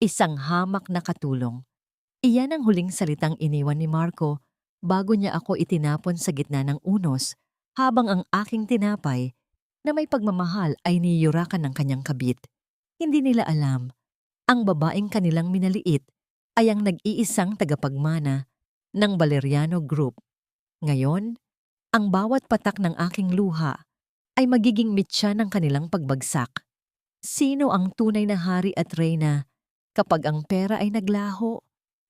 Isang hamak na katulong. Iyan ang huling salitang iniwan ni Marco bago niya ako itinapon sa gitna ng unos habang ang aking tinapay na may pagmamahal ay niyurakan ng kanyang kabit. Hindi nila alam, ang babaeng kanilang minaliit ay ang nag-iisang tagapagmana ng Valeriano Group. Ngayon, ang bawat patak ng aking luha ay magiging mitya ng kanilang pagbagsak. Sino ang tunay na hari at reyna kapag ang pera ay naglaho?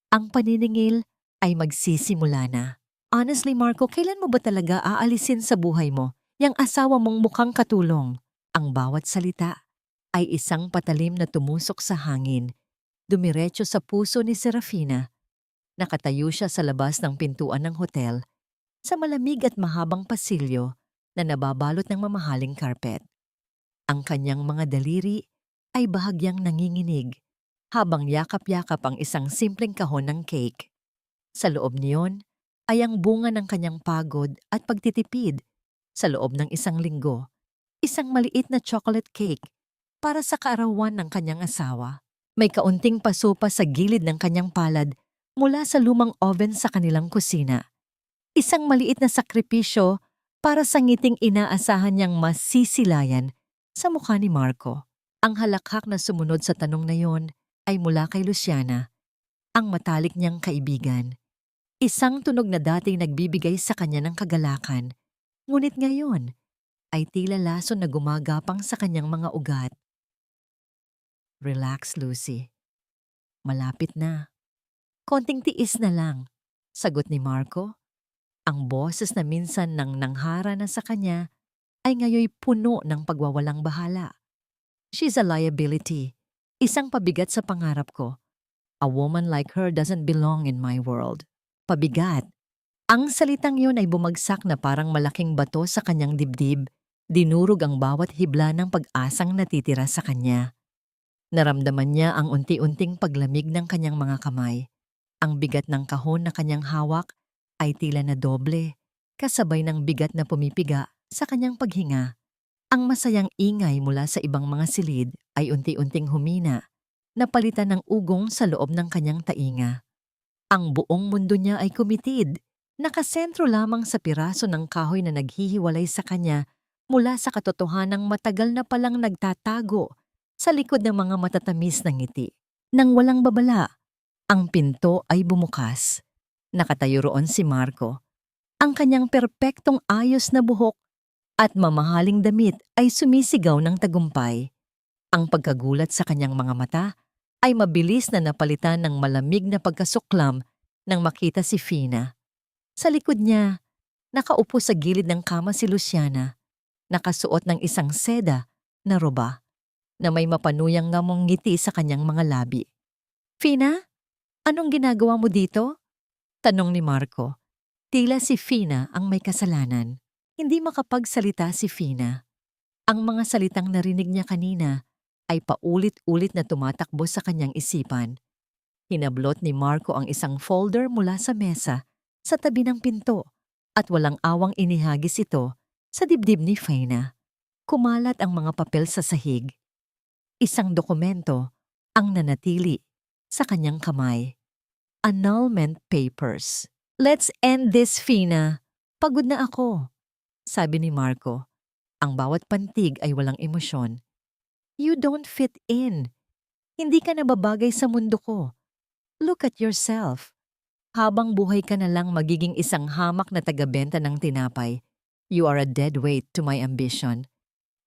Ang paniningil ay magsisimula na. Honestly, Marco, kailan mo ba talaga aalisin sa buhay mo yang asawa mong mukhang katulong? Ang bawat salita ay isang patalim na tumusok sa hangin, dumiretso sa puso ni Serafina. Nakatayo siya sa labas ng pintuan ng hotel, sa malamig at mahabang pasilyo na nababalot ng mamahaling karpet. Ang kanyang mga daliri ay bahagyang nanginginig habang yakap-yakap ang isang simpleng kahon ng cake. Sa loob niyon ay ang bunga ng kanyang pagod at pagtitipid. Sa loob ng isang linggo, isang maliit na chocolate cake para sa kaarawan ng kanyang asawa. May kaunting paso pa sa gilid ng kanyang palad mula sa lumang oven sa kanilang kusina. Isang maliit na sakripisyo para sa ngiting inaasahan niyang masisilayan sa mukha ni Marco. Ang halakhak na sumunod sa tanong na yon ay mula kay Luciana, ang matalik niyang kaibigan. Isang tunog na dating nagbibigay sa kanya ng kagalakan, ngunit ngayon ay tila lason na gumagapang sa kanyang mga ugat. Relax, Lucy. Malapit na. Konting tiis na lang, sagot ni Marco. Ang boses na minsan nang nanghara na sa kanya ay ngayoy puno ng pagwawalang bahala. She's a liability, isang pabigat sa pangarap ko. A woman like her doesn't belong in my world. Pabigat. Ang salitang yun ay bumagsak na parang malaking bato sa kanyang dibdib, dinurog ang bawat hibla ng pag-asang natitira sa kanya. Naramdaman niya ang unti-unting paglamig ng kanyang mga kamay. Ang bigat ng kahon na kanyang hawak ay tila na doble, kasabay ng bigat na pumipiga sa kanyang paghinga. Ang masayang ingay mula sa ibang mga silid ay unti-unting humina, napalitan ng ugong sa loob ng kanyang tainga. Ang buong mundo niya ay kumitid, nakasentro lamang sa piraso ng kahoy na naghihiwalay sa kanya mula sa katotohanang matagal na palang nagtatago sa likod ng mga matatamis na ngiti. Nang walang babala, ang pinto ay bumukas. Nakatayo roon si Marco. Ang kanyang perpektong ayos na buhok at mamahaling damit ay sumisigaw ng tagumpay. Ang pagkagulat sa kanyang mga mata ay mabilis na napalitan ng malamig na pagkasuklam nang makita si Fina. Sa likod niya, nakaupo sa gilid ng kama si Luciana, nakasuot ng isang seda na roba na may mapanuyang ngamong ngiti sa kanyang mga labi. Fina, anong ginagawa mo dito? Tanong ni Marco. Tila si Fina ang may kasalanan. Hindi makapagsalita si Fina. Ang mga salitang narinig niya kanina ay paulit-ulit na tumatakbo sa kanyang isipan. Hinablot ni Marco ang isang folder mula sa mesa sa tabi ng pinto at walang awang inihagis ito sa dibdib ni Fina. Kumalat ang mga papel sa sahig. Isang dokumento ang nanatili sa kanyang kamay. Annulment papers. Let's end this, Fina. Pagod na ako, sabi ni Marco. Ang bawat pantig ay walang emosyon. You don't fit in. Hindi ka nababagay sa mundo ko. Look at yourself. Habang buhay ka na lang magiging isang hamak na tagabenta ng tinapay, you are a dead weight to my ambition.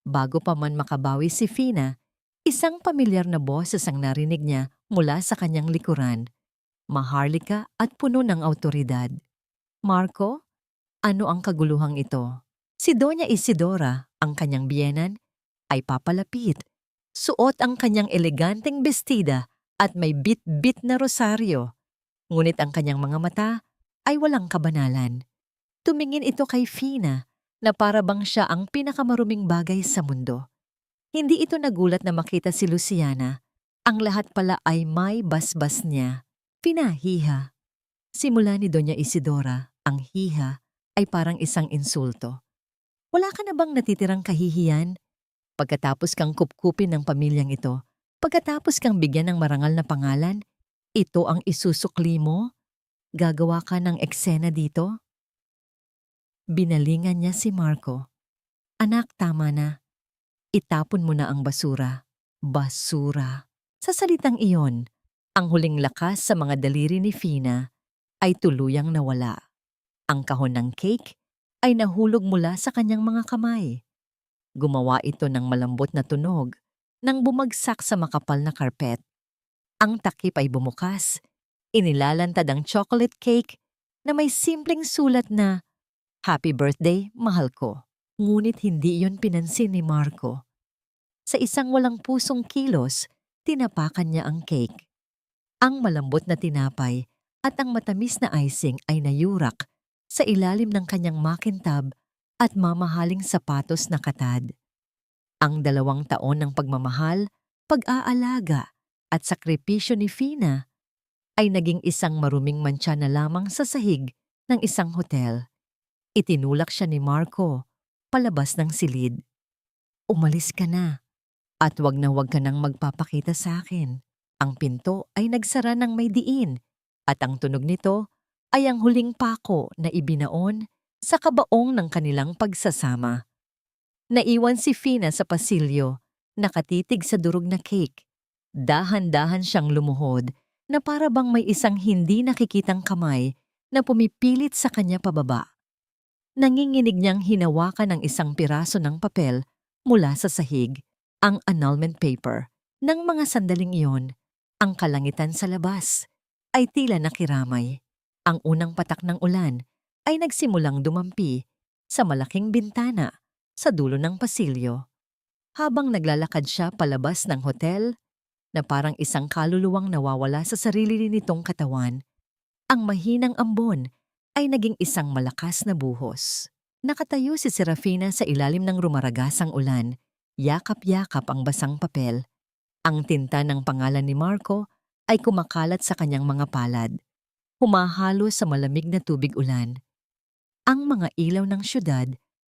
Bago pa man makabawi si Fina, isang pamilyar na boses ang narinig niya mula sa kanyang likuran. Maharlika at puno ng awtoridad. Marco, ano ang kaguluhang ito? Si Doña Isidora, ang kanyang biyenan, ay papalapit. Suot ang kanyang eleganteng bestida at may bit-bit na rosaryo. Ngunit ang kanyang mga mata ay walang kabanalan. Tumingin ito kay Fina na para bang siya ang pinakamaruming bagay sa mundo. Hindi ito nagulat na makita si Luciana. Ang lahat pala ay may basbas niya. Fina, hiha. Simula ni Doña Isidora, ang hiha ay parang isang insulto. Wala ka na bang natitirang kahihiyan? Pagkatapos kang kupkupin ng pamilyang ito, Pagkatapos kang bigyan ng marangal na pangalan, ito ang isusukli mo? Gagawa ka ng eksena dito? Binalingan niya si Marco. Anak, tama na. Itapon mo na ang basura. Basura. Sa salitang iyon, ang huling lakas sa mga daliri ni Fina ay tuluyang nawala. Ang kahon ng cake ay nahulog mula sa kanyang mga kamay. Gumawa ito ng malambot na tunog nang bumagsak sa makapal na karpet. Ang takip ay bumukas. Inilalantad ang chocolate cake na may simpleng sulat na, "Happy birthday, mahal ko." Ngunit hindi iyon pinansin ni Marco. Sa isang walang pusong kilos, tinapakan niya ang cake. Ang malambot na tinapay at ang matamis na icing ay nayurak sa ilalim ng kanyang makintab at mamahaling sapatos na katad. Ang 2 taon ng pagmamahal, pag-aalaga at sakripisyo ni Fina ay naging isang maruming mantsa na lamang sa sahig ng isang hotel. Itinulak siya ni Marco palabas ng silid. Umalis ka na at wag na wag ka nang magpapakita sa akin. Ang pinto ay nagsara ng may diin at ang tunog nito ay ang huling pako na ibinaon sa kabaong ng kanilang pagsasama. Naiwan si Fina sa pasilyo, nakatitig sa durog na cake. Dahan-dahan siyang lumuhod na para bang may isang hindi nakikitang kamay na pumipilit sa kanya pababa. Nanginginig niyang hinawakan ng isang piraso ng papel mula sa sahig, ang annulment paper. Nang mga sandaling iyon, ang kalangitan sa labas ay tila nakiramay. Ang unang patak ng ulan ay nagsimulang dumampi sa malaking bintana sa dulo ng pasilyo. Habang naglalakad siya palabas ng hotel, na parang isang kaluluwang nawawala sa sarili nitong katawan, ang mahinang ambon ay naging isang malakas na buhos. Nakatayo si Serafina sa ilalim ng rumaragasang ulan, yakap-yakap ang basang papel. Ang tinta ng pangalan ni Marco ay kumakalat sa kanyang mga palad, humahalo sa malamig na tubig ulan. Ang mga ilaw ng syudad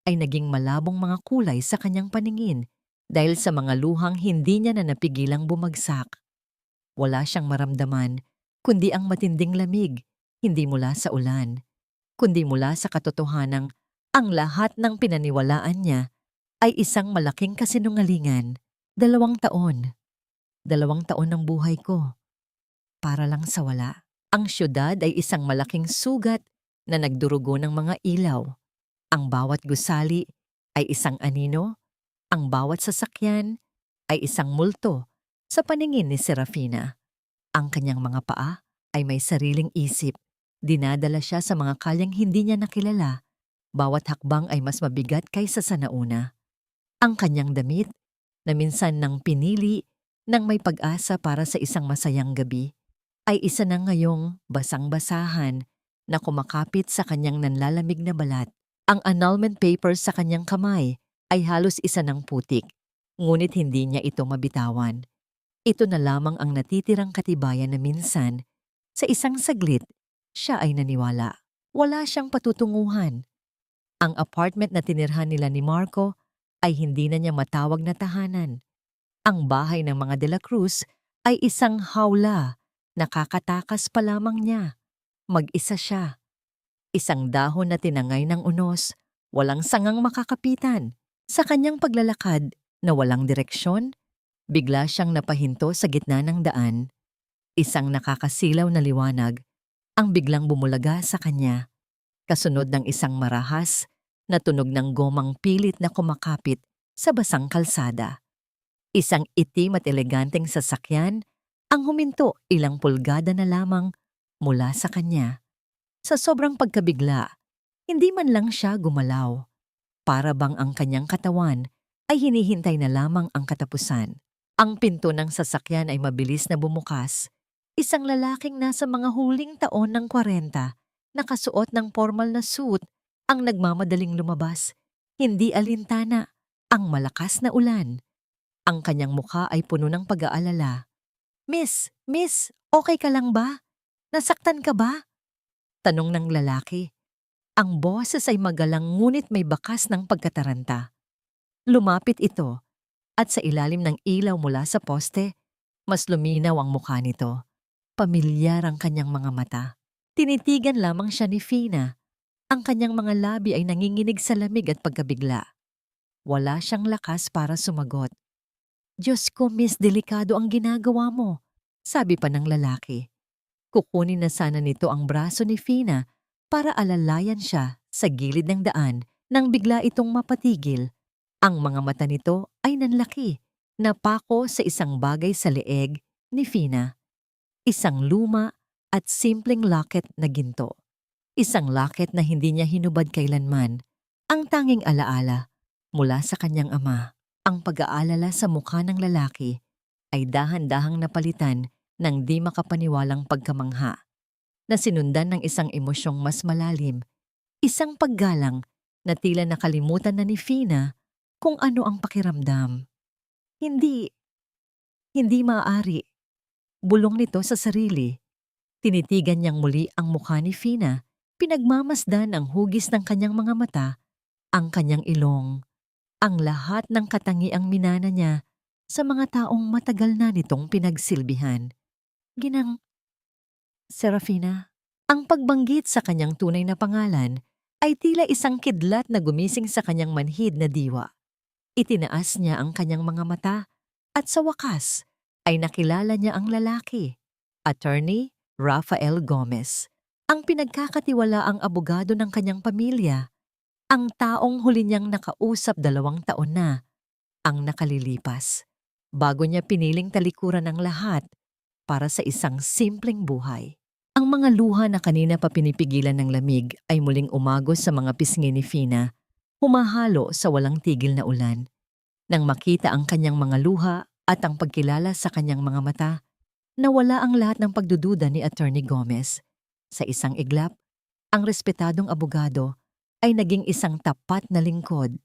ay naging malabong mga kulay sa kanyang paningin dahil sa mga luhang hindi niya na napigilang bumagsak. Wala siyang maramdaman, kundi ang matinding lamig, hindi mula sa ulan, kundi mula sa katotohanang ang lahat ng pinaniwalaan niya ay isang malaking kasinungalingan. 2 taon. 2 taon ng buhay ko. Para lang sa wala. Ang syudad ay isang malaking sugat na nagdurugo ng mga ilaw. Ang bawat gusali ay isang anino. Ang bawat sasakyan ay isang multo sa paningin ni Serafina. Ang kanyang mga paa ay may sariling isip. Dinadala siya sa mga kalyang hindi niya nakilala. Bawat hakbang ay mas mabigat kaysa sa nauna. Ang kanyang damit, na minsan nang pinili ng may pag-asa para sa isang masayang gabi, ay isa na ngayong basang-basahan na kumakapit sa kanyang nanlalamig na balat. Ang annulment papers sa kanyang kamay ay halos isa ng putik, ngunit hindi niya ito mabitawan. Ito na lamang ang natitirang katibayan na minsan, sa isang saglit, siya ay naniwala. Wala siyang patutunguhan. Ang apartment na tinirhan nila ni Marco ay hindi na niya matawag na tahanan. Ang bahay ng mga De La Cruz ay isang hawla, nakakatakas pa lamang niya. Mag-isa siya. Isang dahon na tinangay ng unos, walang sangang makakapitan. Sa kanyang paglalakad na walang direksyon, bigla siyang napahinto sa gitna ng daan. Isang nakakasilaw na liwanag ang biglang bumulaga sa kanya, kasunod ng isang marahas na tunog ng gomang pilit na kumakapit sa basang kalsada. Isang itim at eleganteng sasakyan ang huminto ilang pulgada na lamang mula sa kanya. Sa sobrang pagkabigla, hindi man lang siya gumalaw. Para bang ang kanyang katawan ay hinihintay na lamang ang katapusan. Ang pinto ng sasakyan ay mabilis na bumukas. Isang lalaking nasa mga huling taon ng 40, nakasuot ng formal na suit, ang nagmamadaling lumabas. Hindi alintana, ang malakas na ulan. Ang kanyang mukha ay puno ng pag-aalala. Miss, okay ka lang ba? Nasaktan ka ba?" Tanong ng lalaki. Ang boses ay magalang ngunit may bakas ng pagkataranta. Lumapit ito at sa ilalim ng ilaw mula sa poste, Mas luminaw ang mukha nito. Pamilyar ang kanyang mga mata. Tinitigan lamang siya ni Fina. Ang kanyang mga labi ay nanginginig sa lamig at pagkabigla. Wala siyang lakas para sumagot. Diyos ko, Miss, delikado ang ginagawa mo, sabi pa ng lalaki. Kukunin na sana nito ang braso ni Fina para alalayan siya sa gilid ng daan nang bigla itong mapatigil. Ang mga mata nito ay nanlaki, napako sa isang bagay sa leeg ni Fina. Isang luma at simpleng locket na ginto. Isang locket na hindi niya hinubad kailanman. Ang tanging alaala mula sa kanyang ama. Ang pag-aalala sa mukha ng lalaki ay dahan-dahang napalitan ng di makapaniwalang pagkamangha na sinundan ng isang emosyong mas malalim, isang paggalang na tila nakalimutan na ni Fina kung ano ang pakiramdam. Hindi maaari. Bulong nito sa sarili. Tinitigan niyang muli ang mukha ni Fina, pinagmamasdan ang hugis ng kanyang mga mata, ang kanyang ilong, ang lahat ng katangiang minana niya sa mga taong matagal na nitong pinagsilbihan. Serafina. Ang pagbanggit sa kanyang tunay na pangalan ay tila isang kidlat na gumising sa kanyang manhid na diwa. Itinaas niya ang kanyang mga mata at sa wakas ay nakilala niya ang lalaki, Attorney Rafael Gomez, ang pinagkakatiwalaang abogado ng kanyang pamilya, ang taong huli niyang nakausap 2 taon na ang nakalilipas bago niya piniling talikuran ang lahat para sa isang simpleng buhay. Ang mga luha na kanina pa pinipigilan ng lamig ay muling umagos sa mga pisngi ni Fina, humahalo sa walang tigil na ulan. Nang makita ang kanyang mga luha at ang pagkilala sa kanyang mga mata, nawala ang lahat ng pagdududa ni Attorney Gomez. Sa isang iglap, ang respetadong abogado ay naging isang tapat na lingkod.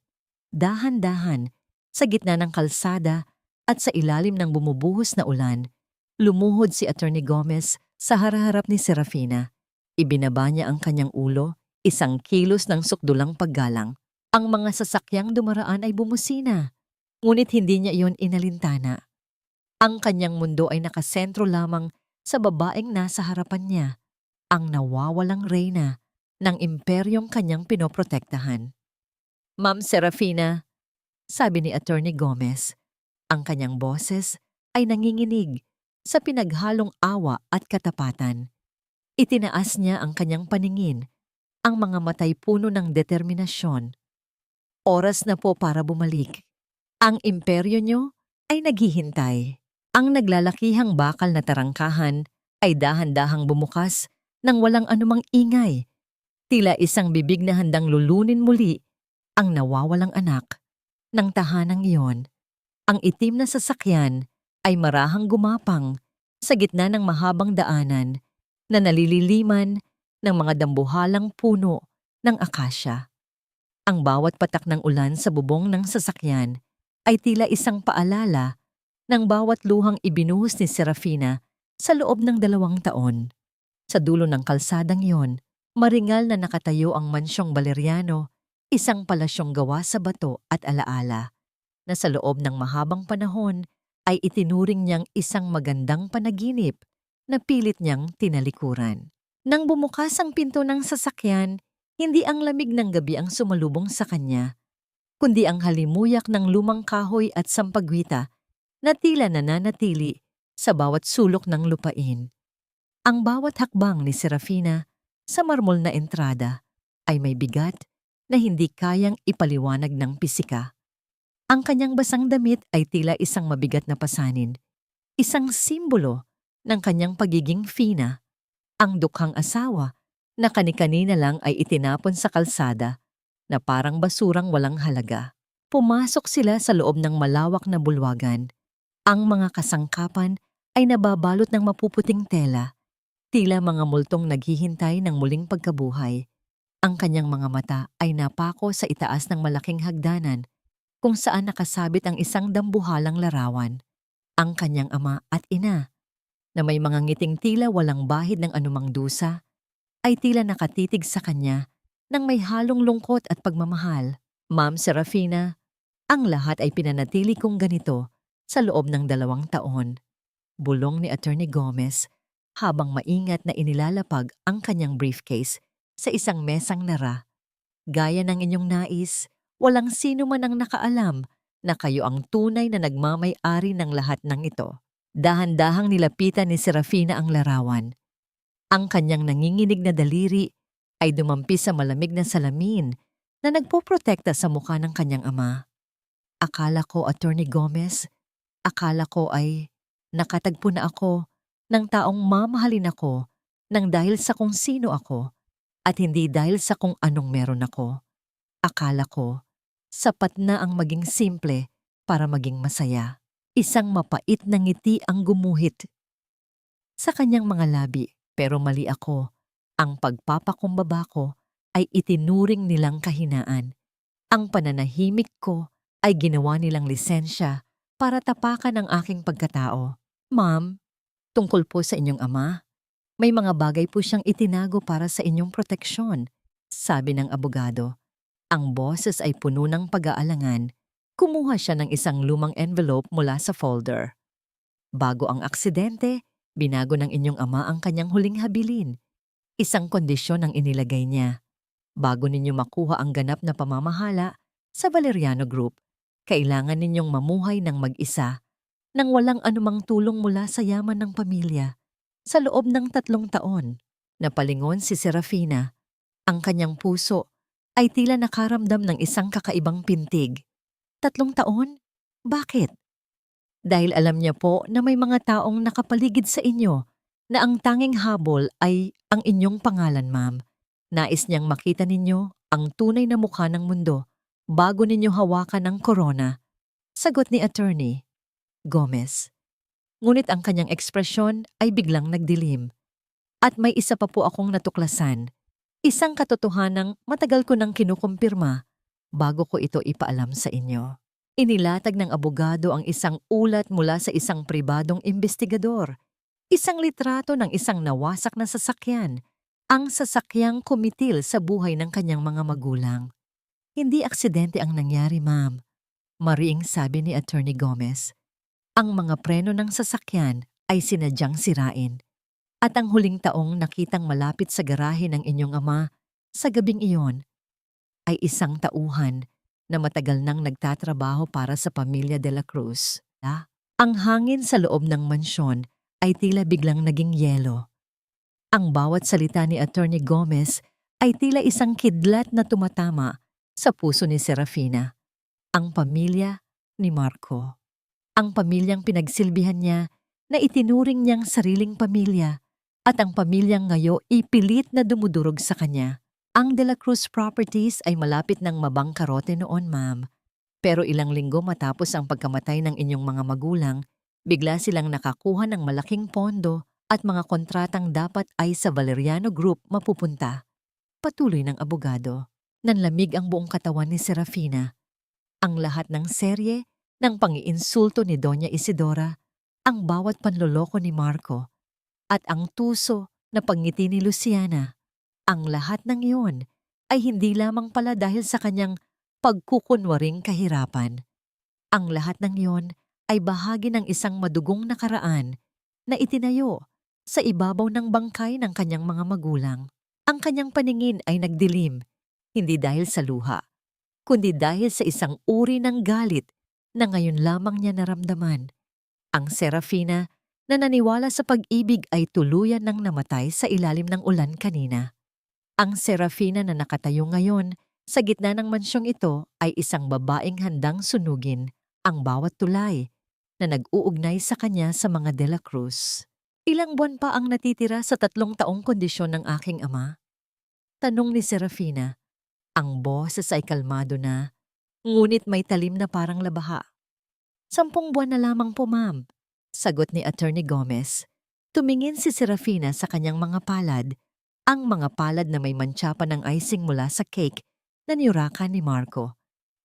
Dahan-dahan, sa gitna ng kalsada at sa ilalim ng bumubuhos na ulan, lumuhod si Attorney Gomez sa harap ni Serafina. Ibinaba niya ang kanyang ulo, isang kilos ng sukdulang paggalang. Ang mga sasakyang dumaraan ay bumusina, ngunit hindi niya iyon inalintana. Ang kanyang mundo ay nakasentro lamang sa babaeng nasa harapan niya, ang nawawalang reyna ng imperyong kanyang pinoprotektahan. Ma'am Serafina, sabi ni Attorney Gomez, ang kanyang boses ay nanginginig sa pinaghalong awa at katapatan. Itinaas niya ang kanyang paningin, ang mga matay puno ng determinasyon. Oras na po para bumalik. Ang imperyo niyo ay naghihintay. Ang naglalakihang bakal na tarangkahan ay dahan-dahang bumukas nang walang anumang ingay. Tila isang bibig na handang lulunin muli ang nawawalang anak ng tahanang iyon. Ang itim na sasakyan ay marahang gumapang sa gitna ng mahabang daanan na nalililiman ng mga dambuhalang puno ng akasya. Ang bawat patak ng ulan sa bubong ng sasakyan ay tila isang paalala ng bawat luhang ibinuhos ni Serafina sa loob ng 2 taon. Sa dulo ng kalsadang iyon, maringal na nakatayo ang mansyong Valeriano, isang palasyong gawa sa bato at alaala, na sa loob ng mahabang panahon ay itinuring niyang isang magandang panaginip na pilit niyang tinalikuran. Nang bumukas ang pinto ng sasakyan, hindi ang lamig ng gabi ang sumalubong sa kanya, kundi ang halimuyak ng lumang kahoy at sampagwita na tila nananatili sa bawat sulok ng lupain. Ang bawat hakbang ni Serafina sa marmol na entrada ay may bigat na hindi kayang ipaliwanag ng pisika. Ang kanyang basang damit ay tila isang mabigat na pasanin, isang simbolo ng kanyang pagiging Fina, ang dukhang asawa na kani-kanina lang ay itinapon sa kalsada na parang basurang walang halaga. Pumasok sila sa loob ng malawak na bulwagan. Ang mga kasangkapan ay nababalot ng mapuputing tela, tila mga multong naghihintay ng muling pagkabuhay. Ang kanyang mga mata ay napako sa itaas ng malaking hagdanan kung saan nakasabit ang isang dambuhalang larawan, ang kanyang ama at ina, na may mga ngiting tila walang bahid ng anumang dusa, ay tila nakatitig sa kanya nang may halong lungkot at pagmamahal. Ma'am Serafina, ang lahat ay pinanatili kong ganito sa loob ng 2 taon. Bulong ni Attorney Gomez habang maingat na inilalapag ang kanyang briefcase sa isang mesang nara. Gaya ng inyong nais, walang sino man ang nakaalam na kayo ang tunay na nagmamay-ari ng lahat ng ito. Dahan-dahang nilapitan ni Serafina ang larawan. Ang kanyang nanginginig na daliri ay dumampi sa malamig na salamin na nagpoprotekta sa mukha ng kanyang ama. Akala ko, Attorney Gomez, akala ko ay nakatagpo na ako ng taong mamahalin ako nang dahil sa kung sino ako at hindi dahil sa kung anong meron ako. Akala ko, sapat na ang maging simple para maging masaya. Isang mapait na ngiti ang gumuhit sa kanyang mga labi, pero mali ako. Ang pagpapakumbaba ko ay itinuring nilang kahinaan. Ang pananahimik ko ay ginawa nilang lisensya para tapakan ang aking pagkatao. Ma'am, tungkol po sa inyong ama, may mga bagay po siyang itinago para sa inyong proteksyon, sabi ng abogado. Ang boses ay puno ng pag-aalangan. Kumuha siya ng isang lumang envelope mula sa folder. Bago ang aksidente, binago ng inyong ama ang kanyang huling habilin. Isang kondisyon ang inilagay niya. Bago ninyo makuha ang ganap na pamamahala sa Valeriano Group, kailangan ninyong mamuhay ng mag-isa nang walang anumang tulong mula sa yaman ng pamilya. Sa loob ng 3 taon, napalingon si Serafina. Ang kanyang puso ay tila nakaramdam ng isang kakaibang pintig. 3 taon? Bakit? Dahil alam niya po na may mga taong nakapaligid sa inyo na ang tanging habol ay ang inyong pangalan, ma'am. Nais niyang makita ninyo ang tunay na mukha ng mundo bago ninyo hawakan ang korona. Sagot ni Attorney Gomez. Ngunit ang kanyang ekspresyon ay biglang nagdilim. At may isa pa po akong natuklasan. Isang katotohanang matagal ko nang kinukumpirma bago ko ito ipaalam sa inyo. Inilatag ng abogado ang isang ulat mula sa isang pribadong investigador. Isang litrato ng isang nawasak na sasakyan. Ang sasakyang kumitil sa buhay ng kanyang mga magulang. Hindi aksidente ang nangyari, ma'am. Mariing sabi ni Attorney Gomez. Ang mga preno ng sasakyan ay sinadyang sirain. At ang huling taong nakitang malapit sa garahe ng inyong ama sa gabing iyon ay isang tauhan na matagal nang nagtatrabaho para sa pamilya de la Cruz. Ang hangin sa loob ng mansyon ay tila biglang naging yelo. Ang bawat salita ni Attorney Gomez ay tila isang kidlat na tumatama sa puso ni Serafina. Ang pamilya ni Marco. Ang pamilyang pinagsilbihan niya na itinuring niyang sariling pamilya at ang pamilyang ngayo ipilit na dumudurog sa kanya. Ang De La Cruz Properties ay malapit ng mabangkarote noon, ma'am. Pero ilang linggo matapos ang pagkamatay ng inyong mga magulang, bigla silang nakakuha ng malaking pondo at mga kontratang dapat ay sa Valeriano Group mapupunta. Patuloy ng abogado. Nanlamig ang buong katawan ni Serafina. Ang lahat ng serye ng pang-iinsulto ni Doña Isidora, ang bawat panloloko ni Marco, at ang tuso na pangngiti ni Luciana. Ang lahat ng iyon ay hindi lamang pala dahil sa kanyang pagkukunwaring kahirapan. Ang lahat ng iyon ay bahagi ng isang madugong nakaraan na itinayo sa ibabaw ng bangkay ng kanyang mga magulang. Ang kanyang paningin ay nagdilim, hindi dahil sa luha, kundi dahil sa isang uri ng galit na ngayon lamang niya naramdaman. Ang Serafina na naniwala sa pag-ibig ay tuluyan nang namatay sa ilalim ng ulan kanina. Ang Serafina na nakatayo ngayon sa gitna ng mansyong ito ay isang babaeng handang sunugin ang bawat tulay na nag-uugnay sa kanya sa mga De La Cruz. Ilang buwan pa ang natitira sa 3 taong kondisyon ng aking ama? Tanong ni Serafina. Ang boses ay kalmado na, ngunit may talim na parang labaha. 10 buwan na lamang po, ma'am. Sagot ni Attorney Gomez. Tumingin si Serafina sa kanyang mga palad, ang mga palad na may mantsa pa ng icing mula sa cake na niyurakan ni Marco.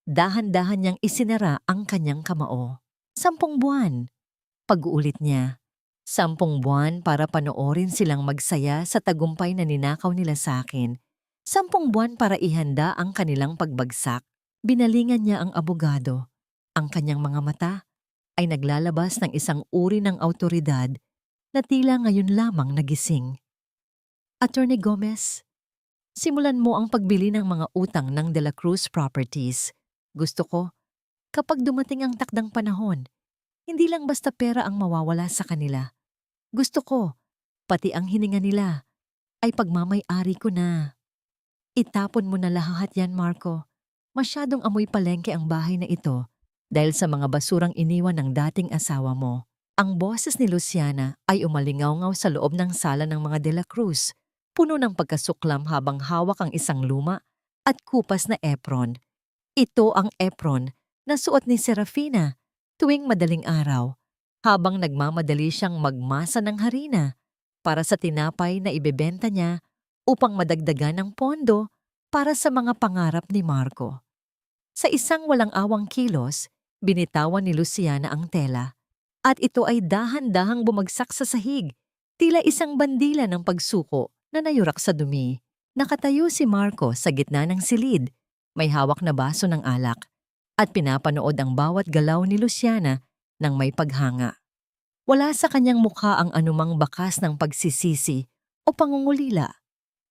Dahan-dahan niyang isinara ang kanyang kamao. 10 buwan. Pag-uulit niya. 10 buwan para panoorin silang magsaya sa tagumpay na ninakaw nila sa akin. 10 buwan para ihanda ang kanilang pagbagsak. Binalingan niya ang abogado. Ang kanyang mga mata ay naglalabas ng isang uri ng awtoridad na tila ngayon lamang nagising. Attorney Gomez, simulan mo ang pagbili ng mga utang ng De La Cruz Properties. Gusto ko, kapag dumating ang takdang panahon, hindi lang basta pera ang mawawala sa kanila. Gusto ko, pati ang hininga nila, ay pagmamay-ari ko na. Itapon mo na lahat yan, Marco. Masyadong amoy palengke ang bahay na ito dahil sa mga basurang iniwan ng dating asawa mo. Ang boses ni Luciana ay umalingaw-ngaw sa loob ng sala ng mga De La Cruz, puno ng pagkasuklam habang hawak ang isang luma at kupas na apron. Ito ang apron na suot ni Serafina tuwing madaling araw, habang nagmamadali siyang magmasa ng harina para sa tinapay na ibebenta niya upang madagdagan ng pondo para sa mga pangarap ni Marco. Sa isang walang awang kilos, binitawan ni Luciana ang tela at ito ay dahan-dahang bumagsak sa sahig, tila isang bandila ng pagsuko na nayurak sa dumi. Nakatayo si Marco sa gitna ng silid, may hawak na baso ng alak at pinapanood ang bawat galaw ni Luciana ng may paghanga. Wala sa kanyang mukha ang anumang bakas ng pagsisisi o pangungulila.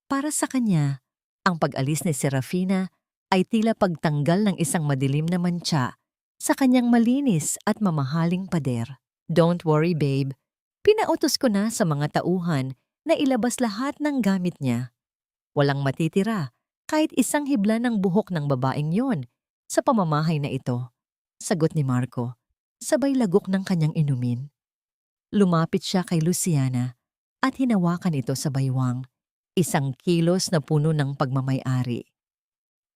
Para sa kanya, ang pag-alis ni Serafina ay tila pagtanggal ng isang madilim na mantsa sa kanyang malinis at mamahaling pader. Don't worry, babe. Pinautos ko na sa mga tauhan na ilabas lahat ng gamit niya. Walang matitira kahit isang hibla ng buhok ng babaeng yon sa pamamahay na ito. Sagot ni Marco, sabay lagok ng kanyang inumin. Lumapit siya kay Luciana at hinawakan ito sa baywang, isang kilos na puno ng pagmamay-ari.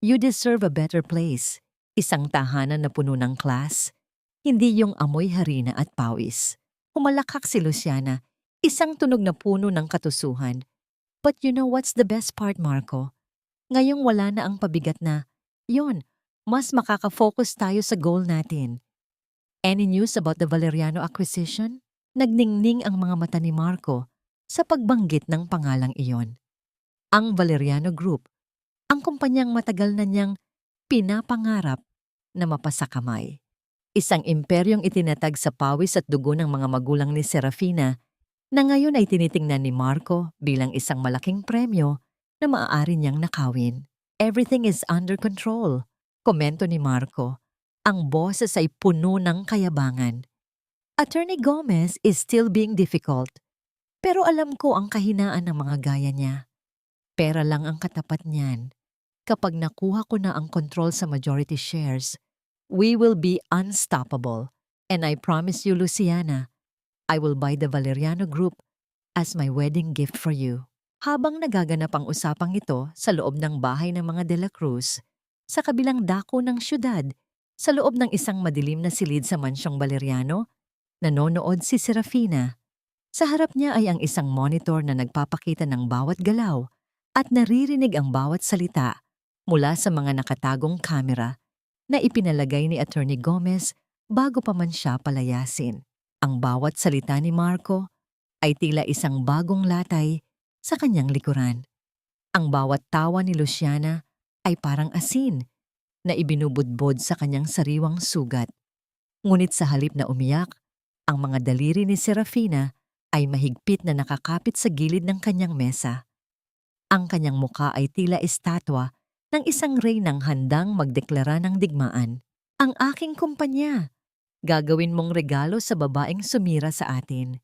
You deserve a better place, isang tahanan na puno ng class, hindi yung amoy harina at pawis. Humalakak si Luciana, isang tunog na puno ng katusuhan. But you know what's the best part, Marco? Ngayong wala na ang pabigat na, yon, mas makaka-focus tayo sa goal natin. Any news about the Valeriano acquisition? Nagningning ang mga mata ni Marco sa pagbanggit ng pangalang iyon. Ang Valeriano Group, ang kumpanyang matagal na niyang pinapangarap na mapasakamay. Isang imperyong itinatag sa pawis at dugo ng mga magulang ni Serafina na ngayon ay tinitingnan ni Marco bilang isang malaking premyo na maaari niyang nakawin. Everything is under control, komento ni Marco. Ang boses ay puno ng kayabangan. Attorney Gomez is still being difficult, pero alam ko ang kahinaan ng mga gaya niya. Pera lang ang katapat niyan. Kapag nakuha ko na ang control sa majority shares, we will be unstoppable. And I promise you, Luciana, I will buy the Valeriano Group as my wedding gift for you. Habang nagaganap ang usapang ito sa loob ng bahay ng mga De La Cruz, sa kabilang dako ng syudad, sa loob ng isang madilim na silid sa mansyong Valeriano, nanonood si Serafina. Sa harap niya ay ang isang monitor na nagpapakita ng bawat galaw at naririnig ang bawat salita mula sa mga nakatagong kamera na ipinalagay ni Attorney Gomez bago pa man siya palayasin. Ang bawat salita ni Marco ay tila isang bagong latay sa kanyang likuran. Ang bawat tawa ni Luciana ay parang asin na ibinubudbod sa kanyang sariwang sugat. Ngunit sa halip na umiyak, ang mga daliri ni Serafina ay mahigpit na nakakapit sa gilid ng kanyang mesa. Ang kanyang muka ay tila estatwa ng isang reynang handang magdeklara ng digmaan. Ang aking kumpanya, gagawin mong regalo sa babaeng sumira sa atin.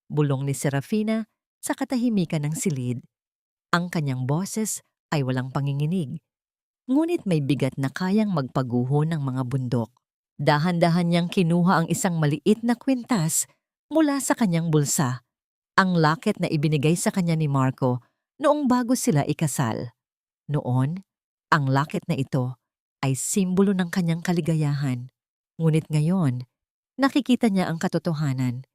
Bulong ni Serafina sa katahimikan ng silid. Ang kanyang boses ay walang panginginig, ngunit may bigat na kayang magpaguho ng mga bundok. Dahan-dahan niyang kinuha ang isang maliit na kwintas mula sa kanyang bulsa, ang locket na ibinigay sa kanya ni Marco noong bago sila ikasal. Noon, ang locket na ito ay simbolo ng kanyang kaligayahan. Ngunit ngayon, nakikita niya ang katotohanan.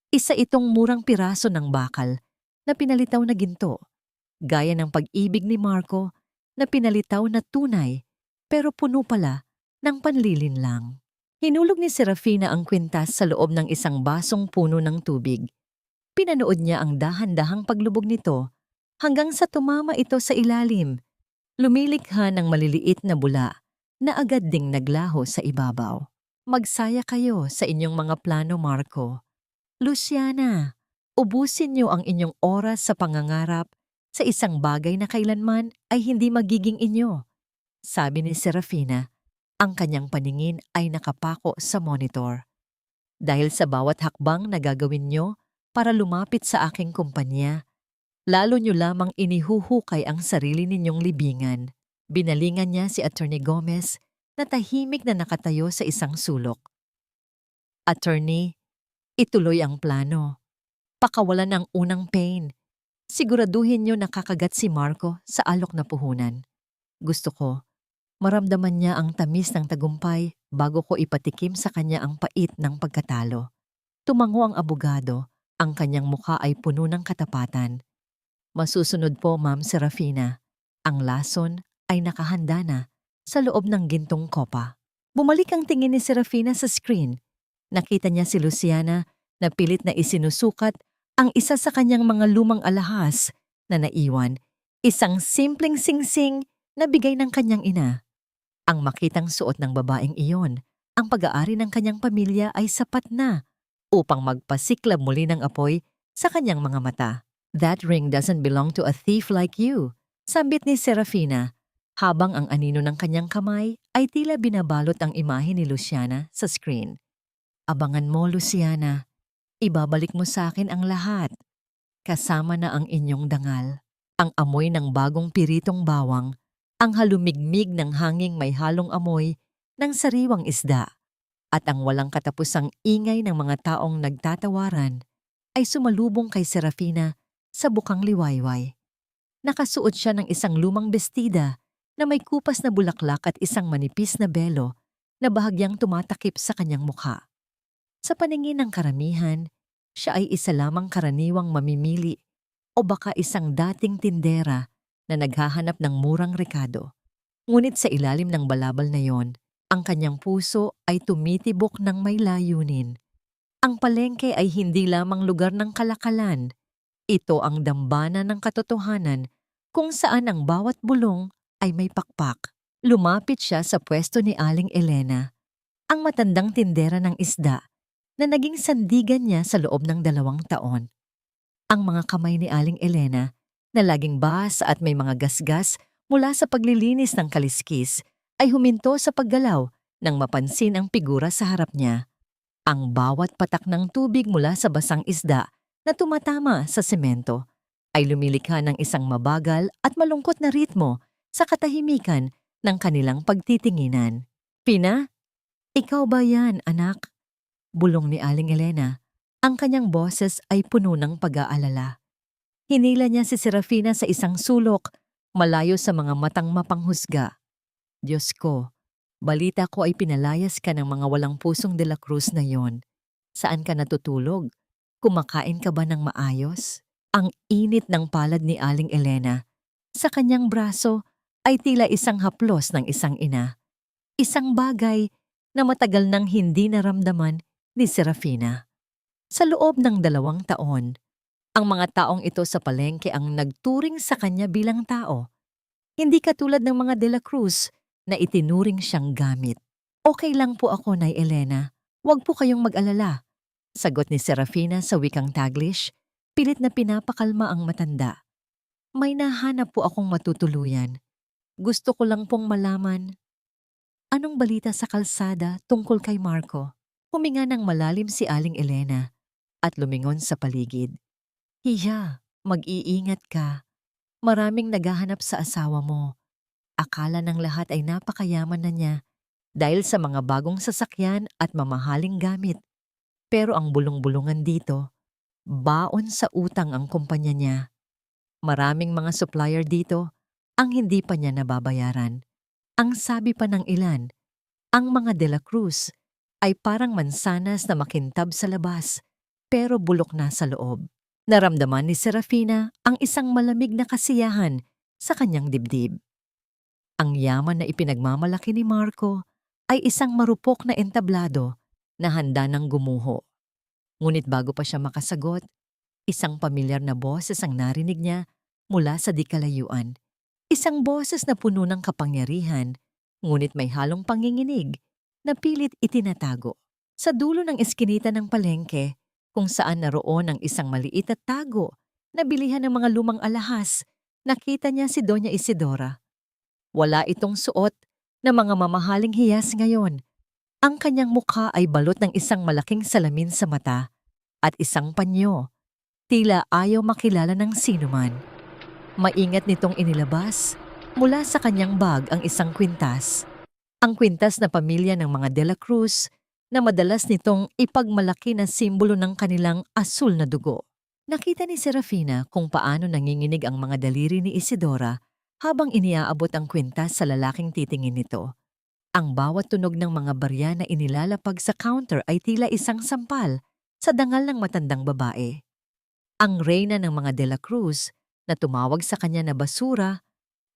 Isa itong murang piraso ng bakal na pinalitaw na ginto, gaya ng pag-ibig ni Marco na pinalitaw na tunay pero puno pala ng panlilinlang. Hinulog ni Serafina ang kwintas sa loob ng isang basong puno ng tubig. Pinanood niya ang dahan-dahang paglubog nito hanggang sa tumama ito sa ilalim. Lumilikha ng maliliit na bula na agad ding naglaho sa ibabaw. Magsaya kayo sa inyong mga plano, Marco. Luciana, ubusin niyo ang inyong oras sa pangangarap sa isang bagay na kailanman ay hindi magiging inyo. Sabi ni Serafina, ang kanyang paningin ay nakapako sa monitor. Dahil sa bawat hakbang na gagawin niyo para lumapit sa aking kumpanya, lalo niyo lamang inihuhukay ang sarili ninyong libingan. Binalingan niya si Attorney Gomez na tahimik na nakatayo sa isang sulok. Attorney, ituloy ang plano. Pakawalan ang unang pain. Siguraduhin niyo nakakagat si Marco sa alok na puhunan. Gusto ko, maramdaman niya ang tamis ng tagumpay bago ko ipatikim sa kanya ang pait ng pagkatalo. Tumango ang abogado, ang kanyang mukha ay puno ng katapatan. Masusunod po, Ma'am Serafina. Ang lason ay nakahanda na sa loob ng gintong kopa. Bumalik ang tingin ni Serafina sa screen. Nakita niya si Luciana na pilit na isinusukat ang isa sa kanyang mga lumang alahas na naiwan, isang simpleng singsing na bigay ng kanyang ina. Ang makitang suot ng babaeng iyon, ang pag-aari ng kanyang pamilya ay sapat na upang magpasiklab muli ng apoy sa kanyang mga mata. That ring doesn't belong to a thief like you, sambit ni Serafina, habang ang anino ng kanyang kamay ay tila binabalot ang imahe ni Luciana sa screen. Abangan mo, Luciana. Ibabalik mo sa akin ang lahat. Kasama na ang inyong dangal, ang amoy ng bagong piritong bawang, ang halumigmig ng hanging may halong amoy ng sariwang isda, at ang walang katapusang ingay ng mga taong nagtatawaran ay sumalubong kay Serafina sa bukang liwayway. Nakasuot siya ng isang lumang bestida na may kupas na bulaklak at isang manipis na belo na bahagyang tumatakip sa kanyang mukha. Sa paningin ng karamihan, siya ay isa lamang karaniwang mamimili o baka isang dating tindera na naghahanap ng murang rekado. Ngunit sa ilalim ng balabal na yon, ang kanyang puso ay tumitibok ng may layunin. Ang palengke ay hindi lamang lugar ng kalakalan. Ito ang dambana ng katotohanan kung saan ang bawat bulong ay may pakpak. Lumapit siya sa pwesto ni Aling Elena, ang matandang tindera ng isda na naging sandigan niya sa loob ng 2 taon. Ang mga kamay ni Aling Elena na laging basa at may mga gasgas mula sa paglilinis ng kaliskis ay huminto sa paggalaw nang mapansin ang figura sa harap niya. Ang bawat patak ng tubig mula sa basang isda na tumatama sa semento ay lumilikha ng isang mabagal at malungkot na ritmo sa katahimikan ng kanilang pagtitinginan. Pina, ikaw ba yan, anak? Bulong ni Aling Elena. Ang kanyang boses ay puno ng pag-aalala. Hinila niya si Serafina sa isang sulok, malayo sa mga matang mapanghusga. Diyos ko, balita ko ay pinalayas ka ng mga walang pusong De La Cruz na yon. Saan ka natutulog? Kumakain ka ba ng maayos? Ang init ng palad ni Aling Elena. Sa kanyang braso ay tila isang haplos ng isang ina. Isang bagay na matagal nang hindi naramdaman ni Serafina. Sa loob ng 2 taon, ang mga taong ito sa palengke ang nagturing sa kanya bilang tao. Hindi katulad ng mga De La Cruz na itinuring siyang gamit. Okay lang po ako, Nay Elena. Huwag po kayong mag-alala. Sagot ni Serafina sa wikang Taglish, pilit na pinapakalma ang matanda. May nahanap po akong matutuluyan. Gusto ko lang pong malaman. Anong balita sa kalsada tungkol kay Marco? Huminga ng malalim si Aling Elena at lumingon sa paligid. Hiya, mag-iingat ka. Maraming naghahanap sa asawa mo. Akala ng lahat ay napakayaman na niya dahil sa mga bagong sasakyan at mamahaling gamit. Pero ang bulong-bulungan dito, baon sa utang ang kumpanya niya. Maraming mga supplier dito ang hindi pa niya nababayaran. Ang sabi pa ng ilan, ang mga De La Cruz ay parang mansanas na makintab sa labas pero bulok na sa loob. Naramdaman ni Serafina ang isang malamig na kasiyahan sa kanyang dibdib. Ang yaman na ipinagmamalaki ni Marco ay isang marupok na entablado na handa ng gumuho. Ngunit bago pa siya makasagot, isang pamilyar na boses ang narinig niya mula sa di kalayuan. Isang boses na puno ng kapangyarihan, ngunit may halong panginginig. na pilit itinatago. Sa dulo ng eskinita ng palengke, kung saan naroon ang isang maliit at tago na bilihan ng mga lumang alahas, nakita niya si Doña Isidora. Wala itong suot na mga mamahaling hiyas ngayon. Ang kanyang mukha ay balot ng isang malaking salamin sa mata at isang panyo. Tila ayaw makilala ng sinuman. Maingat nitong inilabas mula sa kanyang bag ang isang kwintas. Ang kwintas na pamilya ng mga De La Cruz na madalas nitong ipagmalaki na simbolo ng kanilang asul na dugo. Nakita ni Serafina kung paano nanginginig ang mga daliri ni Isidora habang iniaabot ang kwintas sa lalaking titingin nito. Ang bawat tunog ng mga barya na inilalapag sa counter ay tila isang sampal sa dangal ng matandang babae. Ang reyna ng mga De La Cruz na tumawag sa kanya na basura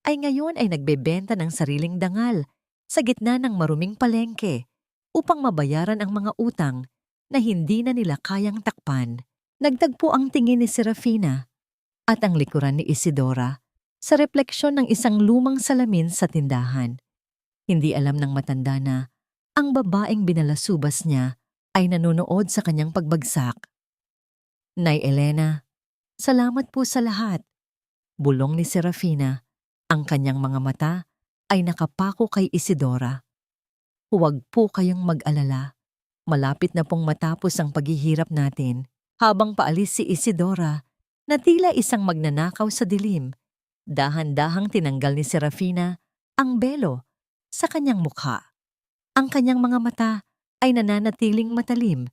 ay ngayon ay nagbebenta ng sariling dangal sa gitna ng maruming palengke upang mabayaran ang mga utang na hindi na nila kayang takpan. Nagtagpo ang tingin ni Serafina at ang likuran ni Isidora sa refleksyon ng isang lumang salamin sa tindahan. Hindi alam ng matanda na ang babaeng binalasubas niya ay nanonood sa kanyang pagbagsak. Nay Elena, salamat po sa lahat. Bulong ni Serafina, ang kanyang mga mata ay nakapako kay Isidora. Huwag po kayong mag-alala. Malapit na pong matapos ang paghihirap natin. Habang paalis si Isidora, na tila isang magnanakaw sa dilim, dahan-dahang tinanggal ni Serafina ang belo sa kanyang mukha. Ang kanyang mga mata ay nananatiling matalim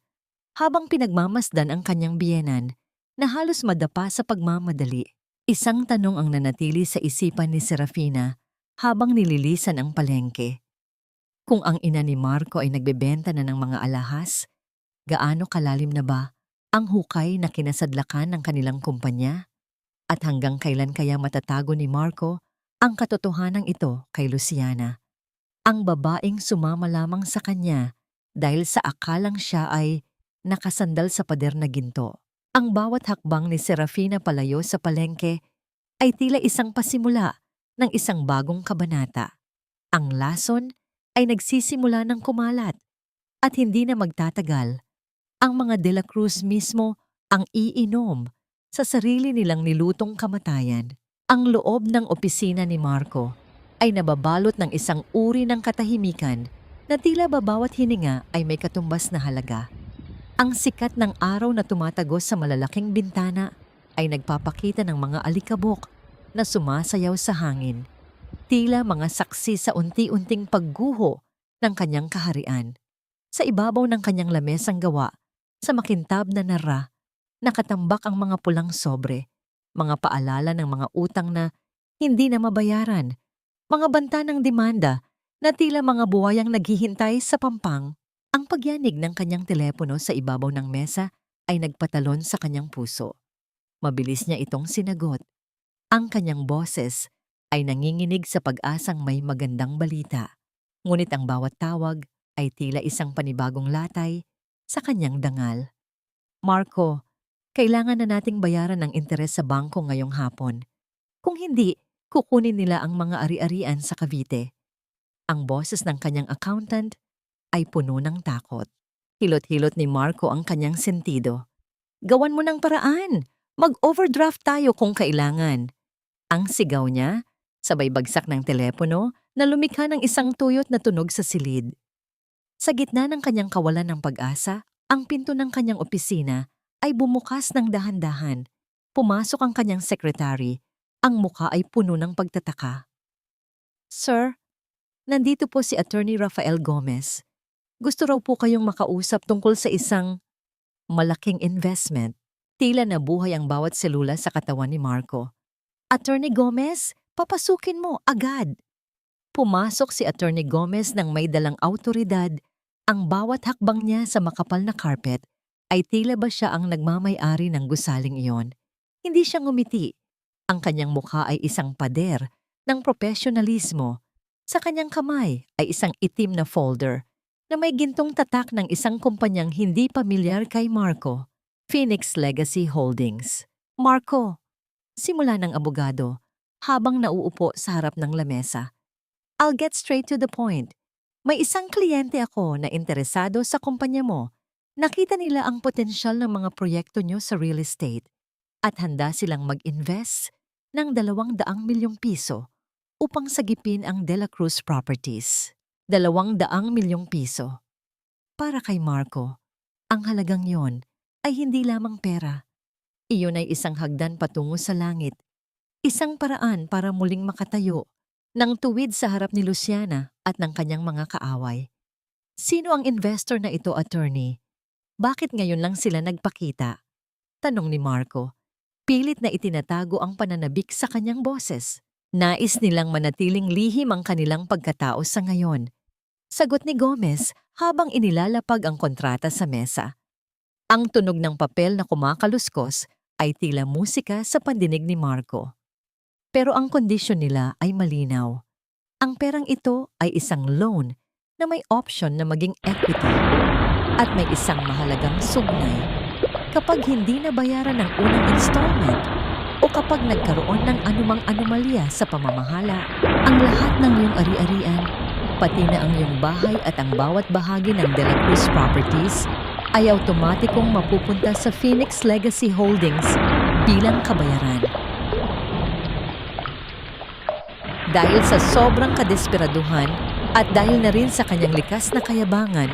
habang pinagmamasdan ang kanyang biyenan na halos madapa sa pagmamadali. Isang tanong ang nanatili sa isipan ni Serafina habang nililisan ang palengke. Kung ang ina ni Marco ay nagbebenta na ng mga alahas, gaano kalalim na ba ang hukay na kinasadlakan ng kanilang kumpanya? At hanggang kailan kaya matatago ni Marco ang katotohanan ito kay Luciana? Ang babaeng sumama lamang sa kanya dahil sa akalang siya ay nakasandal sa pader na ginto. Ang bawat hakbang ni Serafina palayo sa palengke ay tila isang pasimula ng isang bagong kabanata. Ang lason ay nagsisimula ng kumalat at hindi na magtatagal. Ang mga De La Cruz mismo ang iinom sa sarili nilang nilutong kamatayan. Ang loob ng opisina ni Marco ay nababalot ng isang uri ng katahimikan na tila babawat hininga ay may katumbas na halaga. Ang sikat ng araw na tumatagos sa malalaking bintana ay nagpapakita ng mga alikabok na sumasayaw sa hangin, tila mga saksi sa unti-unting pagguho ng kanyang kaharian. Sa ibabaw ng kanyang lamesang gawa, sa makintab na nara, nakatambak ang mga pulang sobre, mga paalala ng mga utang na hindi na mabayaran, mga banta ng demanda na tila mga buwayang naghihintay sa pampang. Ang pagyanig ng kanyang telepono sa ibabaw ng mesa ay nagpatalon sa kanyang puso. Mabilis niya itong sinagot. Ang kanyang boses ay nanginginig sa pag-asang may magandang balita. Ngunit ang bawat tawag ay tila isang panibagong latay sa kanyang dangal. Marco, kailangan na nating bayaran ng interes sa bangko ngayong hapon. Kung hindi, kukunin nila ang mga ari-arian sa Cavite. Ang boses ng kanyang accountant ay puno ng takot. Hilot-hilot ni Marco ang kanyang sentido. Gawan mo ng paraan. Mag-overdraft tayo kung kailangan. Ang sigaw niya, sabay bagsak ng telepono na lumikha ng isang tuyot na tunog sa silid. Sa gitna ng kanyang kawalan ng pag-asa, ang pinto ng kanyang opisina ay bumukas ng dahan-dahan. Pumasok ang kanyang sekretary. Ang mukha ay puno ng pagtataka. Sir, nandito po si Attorney Rafael Gomez. Gusto raw po kayong makausap tungkol sa isang malaking investment. Tila nabuhay ang bawat selula sa katawan ni Marco. Attorney Gomez, papasukin mo agad. Pumasok si Attorney Gomez nang may dalang awtoridad. Ang bawat hakbang niya sa makapal na carpet ay tila ba siya ang nagmamay-ari ng gusaling iyon. Hindi siya ngumiti. Ang kanyang mukha ay isang pader ng profesionalismo. Sa kanyang kamay ay isang itim na folder na may gintong tatak ng isang kumpanyang hindi pamilyar kay Marco, Phoenix Legacy Holdings. Marco, simula ng abogado habang nauupo sa harap ng lamesa. I'll get straight to the point. May isang kliyente ako na interesado sa kumpanya mo. Nakita nila ang potensyal ng mga proyekto nyo sa real estate at handa silang mag-invest ng 200 milyong piso upang sagipin ang De La Cruz Properties. 200 milyong piso. Para kay Marco, ang halagang yon ay hindi lamang pera. Iyon ay isang hagdan patungo sa langit. Isang paraan para muling makatayo ng tuwid sa harap ni Luciana at ng kanyang mga kaaway. Sino ang investor na ito, attorney? Bakit ngayon lang sila nagpakita? Tanong ni Marco. Pilit na itinatago ang pananabik sa kanyang boses. Nais nilang manatiling lihim ang kanilang pagkatao sa ngayon. Sagot ni Gomez habang inilalapag ang kontrata sa mesa. Ang tunog ng papel na kumakaluskos ay tila musika sa pandinig ni Marco. Pero ang kondisyon nila ay malinaw. Ang perang ito ay isang loan na may option na maging equity at may isang mahalagang sugnay. Kapag hindi nabayaran ng unang installment o kapag nagkaroon ng anumang anomalya sa pamamahala, ang lahat ng iyong ari-arian, pati na ang iyong bahay at ang bawat bahagi ng De La Cruz Properties ay automatikong mapupunta sa Phoenix Legacy Holdings bilang kabayaran. Dahil sa sobrang kadesperaduhan at dahil na rin sa kanyang likas na kayabangan,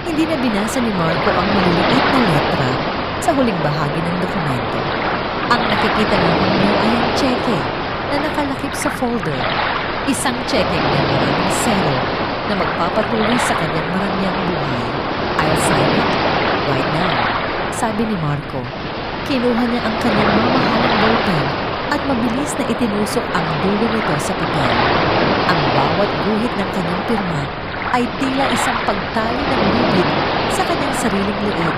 hindi na binasa ni Marco ang maliliit na letra sa huling bahagi ng dokumento. Ang nakikita lamang niya ay ang tseke na nakalakip sa folder. Isang tseke na maraming zero na magpapatuloy sa kanyang maraming buhay. I'll sign it right now, sabi ni Marco. Kinuha niya ang kanyang mamahalang ballpen at mabilis na itinusok ang dulo nito sa papel. Ang bawat guhit ng kanyang pirma ay tila isang pagtali ng lubid sa kanyang sariling leeg.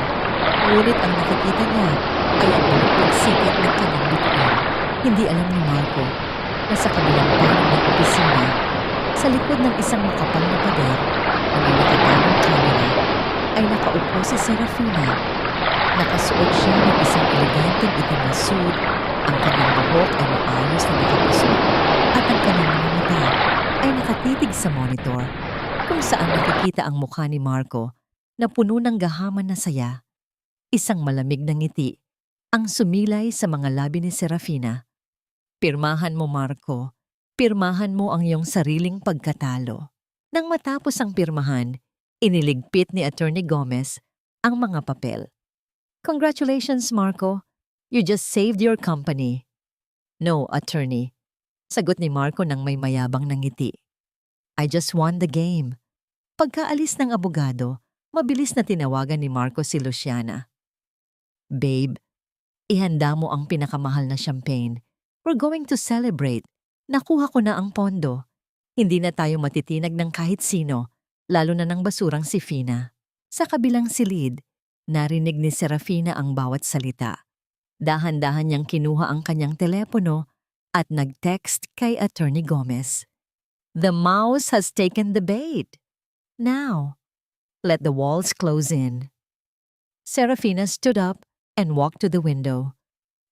Ngunit ang nakikita niya ay ang buong pagsikat ng kanyang bituin. Hindi alam ni Marco na sa kabilang panig ng opisina, sa likod ng isang makapal na pader na may nakatagong camera, ay nakaupo si Serafina. Nakasuot siya ng isang eleganteng itim na suit, ang kanyang buhok ay maayos na nakapusot at ang kanyang mga mata ay nakatitig sa monitor kung saan nakikita ang mukha ni Marco na puno ng gahaman na saya. Isang malamig na ngiti ang sumilay sa mga labi ni Serafina. Pirmahan mo, Marco. Pirmahan mo ang iyong sariling pagkatalo. Nang matapos ang pirmahan, iniligpit ni Attorney Gomez ang mga papel. Congratulations, Marco. You just saved your company. No, attorney. Sagot ni Marco nang may mayabang na ngiti. I just won the game. Pagkaalis ng abogado, mabilis na tinawagan ni Marco si Luciana. Babe, ihanda mo ang pinakamahal na champagne. We're going to celebrate. Nakuha ko na ang pondo. Hindi na tayo matitinag ng kahit sino, lalo na ng basurang si Fina. Sa kabilang silid, narinig ni Serafina ang bawat salita. Dahan-dahan niyang kinuha ang kanyang telepono at nag-text kay Attorney Gomez. The mouse has taken the bait. Now, let the walls close in. Serafina stood up and walked to the window,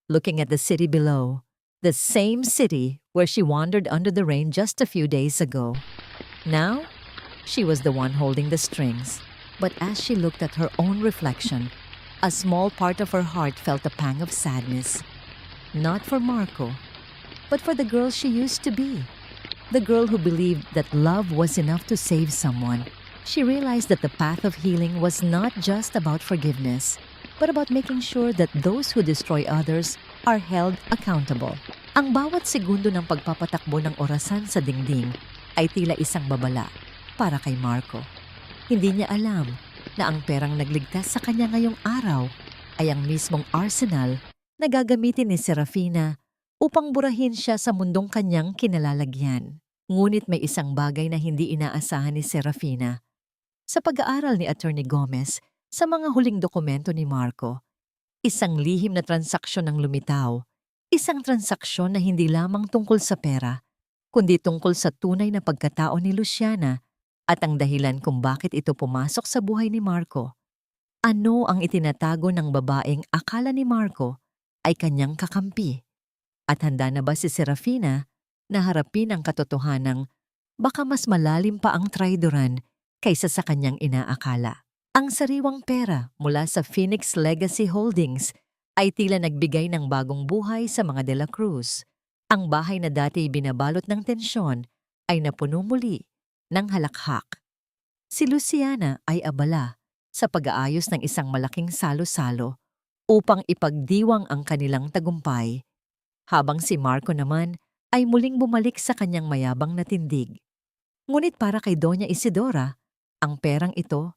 looking at the city below, the same city where she wandered under the rain just a few days ago. Now, she was the one holding the strings, but as she looked at her own reflection, a small part of her heart felt a pang of sadness. Not for Marco, but for the girl she used to be. The girl who believed that love was enough to save someone. She realized that the path of healing was not just about forgiveness, but about making sure that those who destroy others are held accountable. Ang bawat segundo ng pagpapatakbo ng orasan sa dingding ay tila isang babala para kay Marco. Hindi niya alam na ang perang nagligtas sa kanya ngayong araw ay ang mismong arsenal na gagamitin ni Serafina upang burahin siya sa mundong kanyang kinalalagyan. Ngunit may isang bagay na hindi inaasahan ni Serafina. Sa pag-aaral ni Attorney Gomez sa mga huling dokumento ni Marco, isang lihim na transaksyon ang lumitaw, isang transaksyon na hindi lamang tungkol sa pera, kundi tungkol sa tunay na pagkatao ni Luciana at ang dahilan kung bakit ito pumasok sa buhay ni Marco. Ano ang itinatago ng babaeng akala ni Marco ay kanyang kakampi? At handa na ba si Serafina na harapin ang katotohanang baka mas malalim pa ang traidoran kaysa sa kanyang inaakala. Ang sariwang pera mula sa Phoenix Legacy Holdings ay tila nagbigay ng bagong buhay sa mga De La Cruz. Ang bahay na dati binabalot ng tensyon ay napuno muli ng halakhak. Si Luciana ay abala sa pag-aayos ng isang malaking salo-salo upang ipagdiwang ang kanilang tagumpay, habang si Marco naman ay muling bumalik sa kanyang mayabang na tindig. Ngunit para kay Doña Isidora, ang perang ito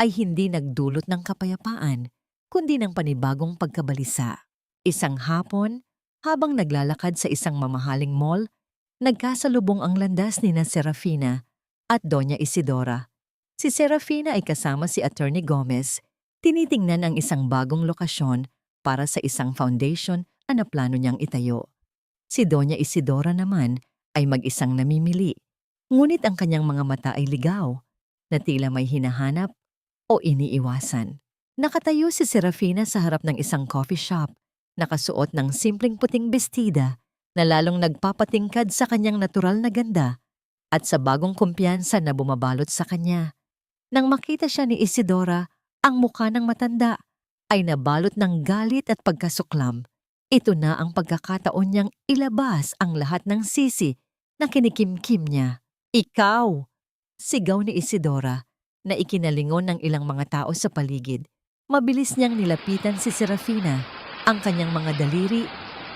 ay hindi nagdulot ng kapayapaan, kundi ng panibagong pagkabalisa. Isang hapon, habang naglalakad sa isang mamahaling mall, nagkasalubong ang landas ni Serafina at Doña Isidora. Si Serafina ay kasama si Attorney Gomez, tinitingnan ang isang bagong lokasyon para sa isang foundation na plano niyang itayo. Si Doña Isidora naman ay mag-isang namimili, ngunit ang kanyang mga mata ay ligaw, na tila may hinahanap o iniiwasan. Nakatayo si Serafina sa harap ng isang coffee shop, nakasuot ng simpleng puting bestida na lalong nagpapatingkad sa kanyang natural na ganda at sa bagong kumpiyansa na bumabalot sa kanya. Nang makita siya ni Isidora, ang mukha ng matanda ay nabalot ng galit at pagkasuklam. Ito na ang pagkakataon niyang ilabas ang lahat ng sisi na kinikimkim niya. "Ikaw!" sigaw ni Isidora na ikinalingon ng ilang mga tao sa paligid. Mabilis niyang nilapitan si Serafina. Ang kanyang mga daliri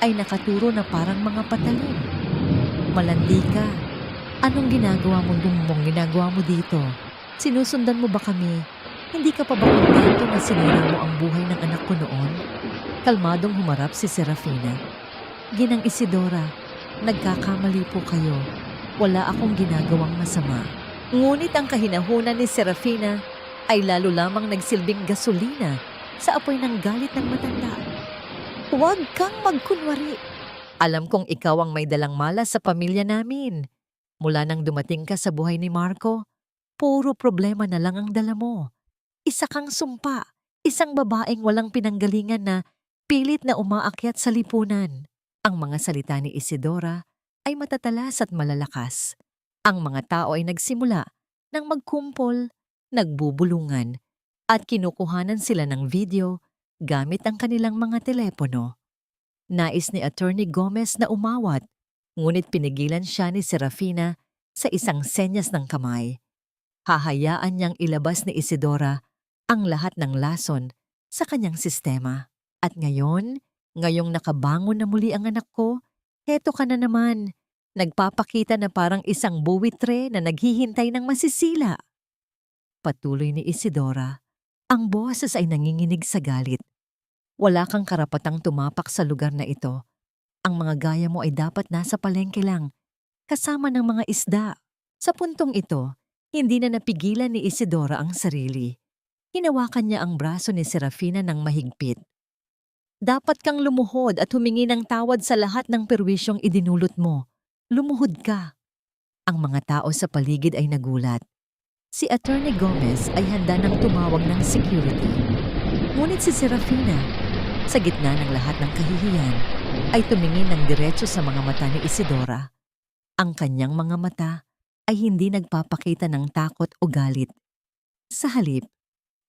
ay nakaturo na parang mga patalim. "Malandi ka. Anong ginagawa mo dito? Sinusundan mo ba kami? Hindi ka pa ba kontento na sinira mo ang buhay ng anak ko noon?" Kalmadong humarap si Serafina. "Ginang Isidora, nagkakamali po kayo. Wala akong ginagawang masama." Ngunit ang kahinahunan ni Serafina ay lalo lamang nagsilbing gasolina sa apoy ng galit ng matanda. "Huwag kang magkunwari. Alam kong ikaw ang may dalang malas sa pamilya namin. Mula nang dumating ka sa buhay ni Marco, puro problema na lang ang dala mo. Isa kang sumpa, isang babaeng walang pinanggalingan na pilit na umaakyat sa lipunan." Ang mga salita ni Isidora ay matatalas at malalakas. Ang mga tao ay nagsimula ng magkumpol, nagbubulungan, at kinukuhanan sila ng video gamit ang kanilang mga telepono. Nais ni Attorney Gomez na umawat, ngunit pinigilan siya ni Serafina sa isang senyas ng kamay. Hahayaan niyang ilabas ni Isidora ang lahat ng lason sa kanyang sistema. At ngayong nakabangon na muli ang anak ko, heto ka na naman. Nagpapakita na parang isang buwitre na naghihintay ng masisila. Patuloy ni Isidora, ang boses ay nanginginig sa galit. "Wala kang karapatang tumapak sa lugar na ito. Ang mga gaya mo ay dapat nasa palengke lang, kasama ng mga isda." Sa puntong ito, hindi na napigilan ni Isidora ang sarili. Hinawakan niya ang braso ni Serafina ng mahigpit. "Dapat kang lumuhod at humingi ng tawad sa lahat ng perwisyong idinulot mo. Lumuhod ka." Ang mga tao sa paligid ay nagulat. Si Attorney Gomez ay handa nang tumawag ng security. Ngunit si Serafina, sa gitna ng lahat ng kahihiyan, ay tumingin ng diretso sa mga mata ni Isidora. Ang kanyang mga mata ay hindi nagpapakita ng takot o galit. Sa halip,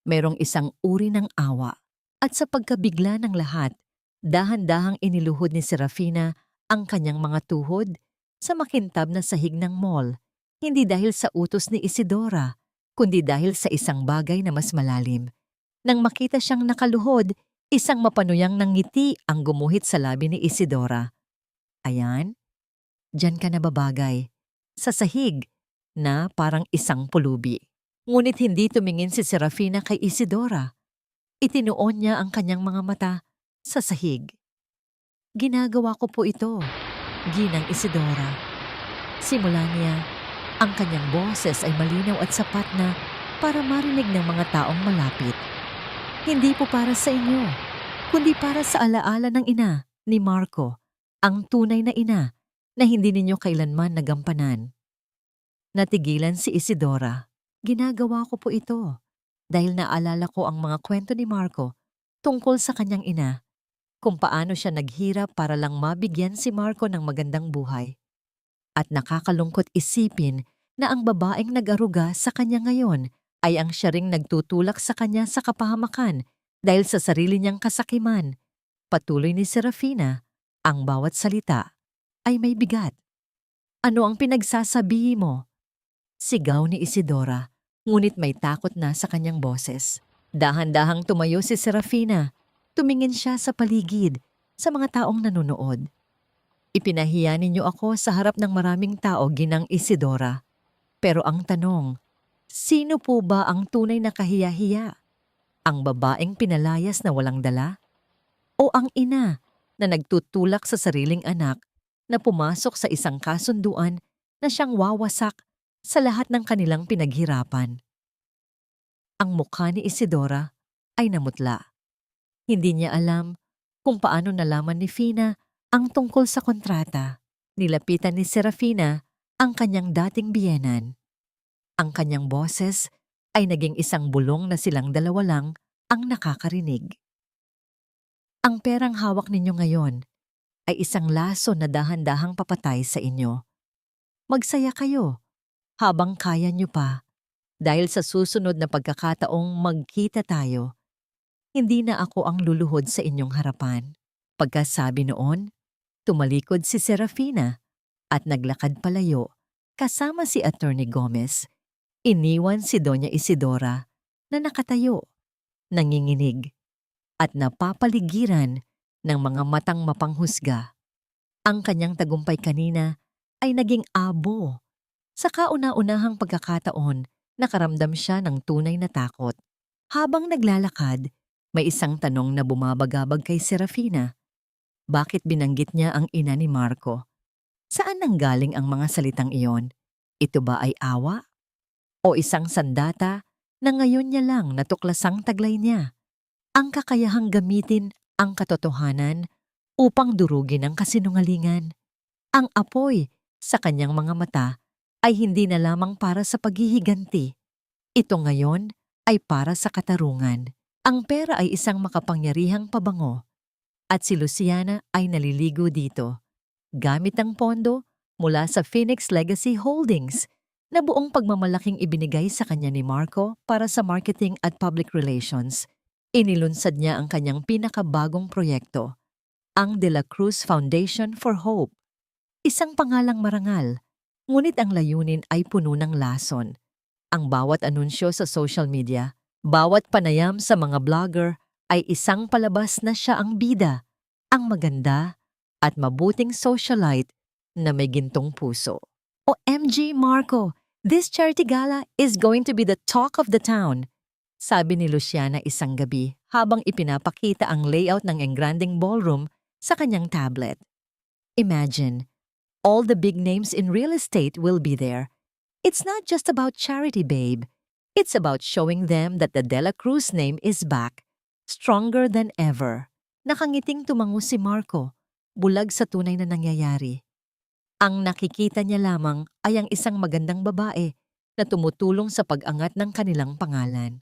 mayroong isang uri ng awa. At sa pagkabigla ng lahat, dahan-dahang iniluhod ni Serafina ang kanyang mga tuhod sa makintab na sahig ng mall, hindi dahil sa utos ni Isidora, kundi dahil sa isang bagay na mas malalim. Nang makita siyang nakaluhod, isang mapanuyang ng ngiti ang gumuhit sa labi ni Isidora. "Ayan, diyan ka nababagay, sa sahig na parang isang pulubi." Ngunit hindi tumingin si Serafina kay Isidora. Itinuon niya ang kanyang mga mata sa sahig. "Ginagawa ko po ito, Ginang Isidora." Simula niya, ang kanyang boses ay malinaw at sapat na para marinig ng mga taong malapit. "Hindi po para sa inyo, kundi para sa alaala ng ina ni Marco, ang tunay na ina na hindi ninyo kailanman nagampanan." Natigilan si Isidora. "Ginagawa ko po ito dahil naalala ko ang mga kwento ni Marco tungkol sa kanyang ina, kung paano siya naghirap para lang mabigyan si Marco ng magandang buhay. At nakakalungkot isipin na ang babaeng nag-aruga sa kanya ngayon ay ang siya ring nagtutulak sa kanya sa kapahamakan dahil sa sarili niyang kasakiman. Patuloy ni Serafina, ang bawat salita ay may bigat. Ano ang pinagsasabi mo? Sigaw ni Isidora, ngunit may takot na sa kanyang boses. Dahan-dahang tumayo si Serafina. Tumingin siya sa paligid, sa mga taong nanonood. Ipinahiya ninyo ako sa harap ng maraming tao, Ginang Isidora. Pero ang tanong, sino po ba ang tunay na kahiya-hiya? Ang babaeng pinalayas na walang dala? O ang ina na nagtutulak sa sariling anak na pumasok sa isang kasunduan na siyang wawasak sa lahat ng kanilang pinaghirapan? Ang mukha ni Isidora ay namutla. Hindi niya alam kung paano nalaman ni Fina ang tungkol sa kontrata. Nilapitan ni Serafina ang kanyang dating biyenan. Ang kanyang boses ay naging isang bulong na silang dalawa lang ang nakakarinig. Ang perang hawak ninyo ngayon ay isang laso na dahan-dahang papatay sa inyo. Magsaya kayo habang kaya nyo pa dahil sa susunod na pagkakataong magkita tayo, hindi na ako ang luluhod sa inyong harapan. Pagkasabi noon, tumalikod si Serafina at naglakad palayo kasama si Attorney Gomez. Iniwan si Doña Isidora na nakatayo, nanginginig, at napapaligiran ng mga matang mapanghusga. Ang kanyang tagumpay kanina ay naging abo. Sa kauna-unahang pagkakataon, nakaramdam siya ng tunay na takot. Habang naglalakad, may isang tanong na bumabagabag kay Serafina. Bakit binanggit niya ang ina ni Marco? Saan nanggaling ang mga salitang iyon? Ito ba ay awa? O isang sandata na ngayon niya lang natuklasang taglay niya? Ang kakayahang gamitin ang katotohanan upang durugin ang kasinungalingan. Ang apoy sa kanyang mga mata ay hindi na lamang para sa paghihiganti. Ito ngayon ay para sa katarungan. Ang pera ay isang makapangyarihang pabango at si Luciana ay naliligo dito gamit ang pondo mula sa Phoenix Legacy Holdings na buong pagmamalaking ibinigay sa kanya ni Marco para sa marketing at public relations. Inilunsad niya ang kanyang pinakabagong proyekto, ang De La Cruz Foundation for Hope. Isang pangalang marangal, ngunit ang layunin ay puno ng lason. Ang bawat anunsyo sa social media, bawat panayam sa mga blogger ay isang palabas na siya ang bida, ang maganda at mabuting socialite na may gintong puso. OMG Marco, this charity gala is going to be the talk of the town, sabi ni Luciana isang gabi habang ipinapakita ang layout ng engranding ballroom sa kanyang tablet. Imagine, all the big names in real estate will be there. It's not just about charity, babe. It's about showing them that the De La Cruz name is back, stronger than ever. Nakangiting tumango si Marco, bulag sa tunay na nangyayari. Ang nakikita niya lamang ay ang isang magandang babae na tumutulong sa pag-angat ng kanilang pangalan.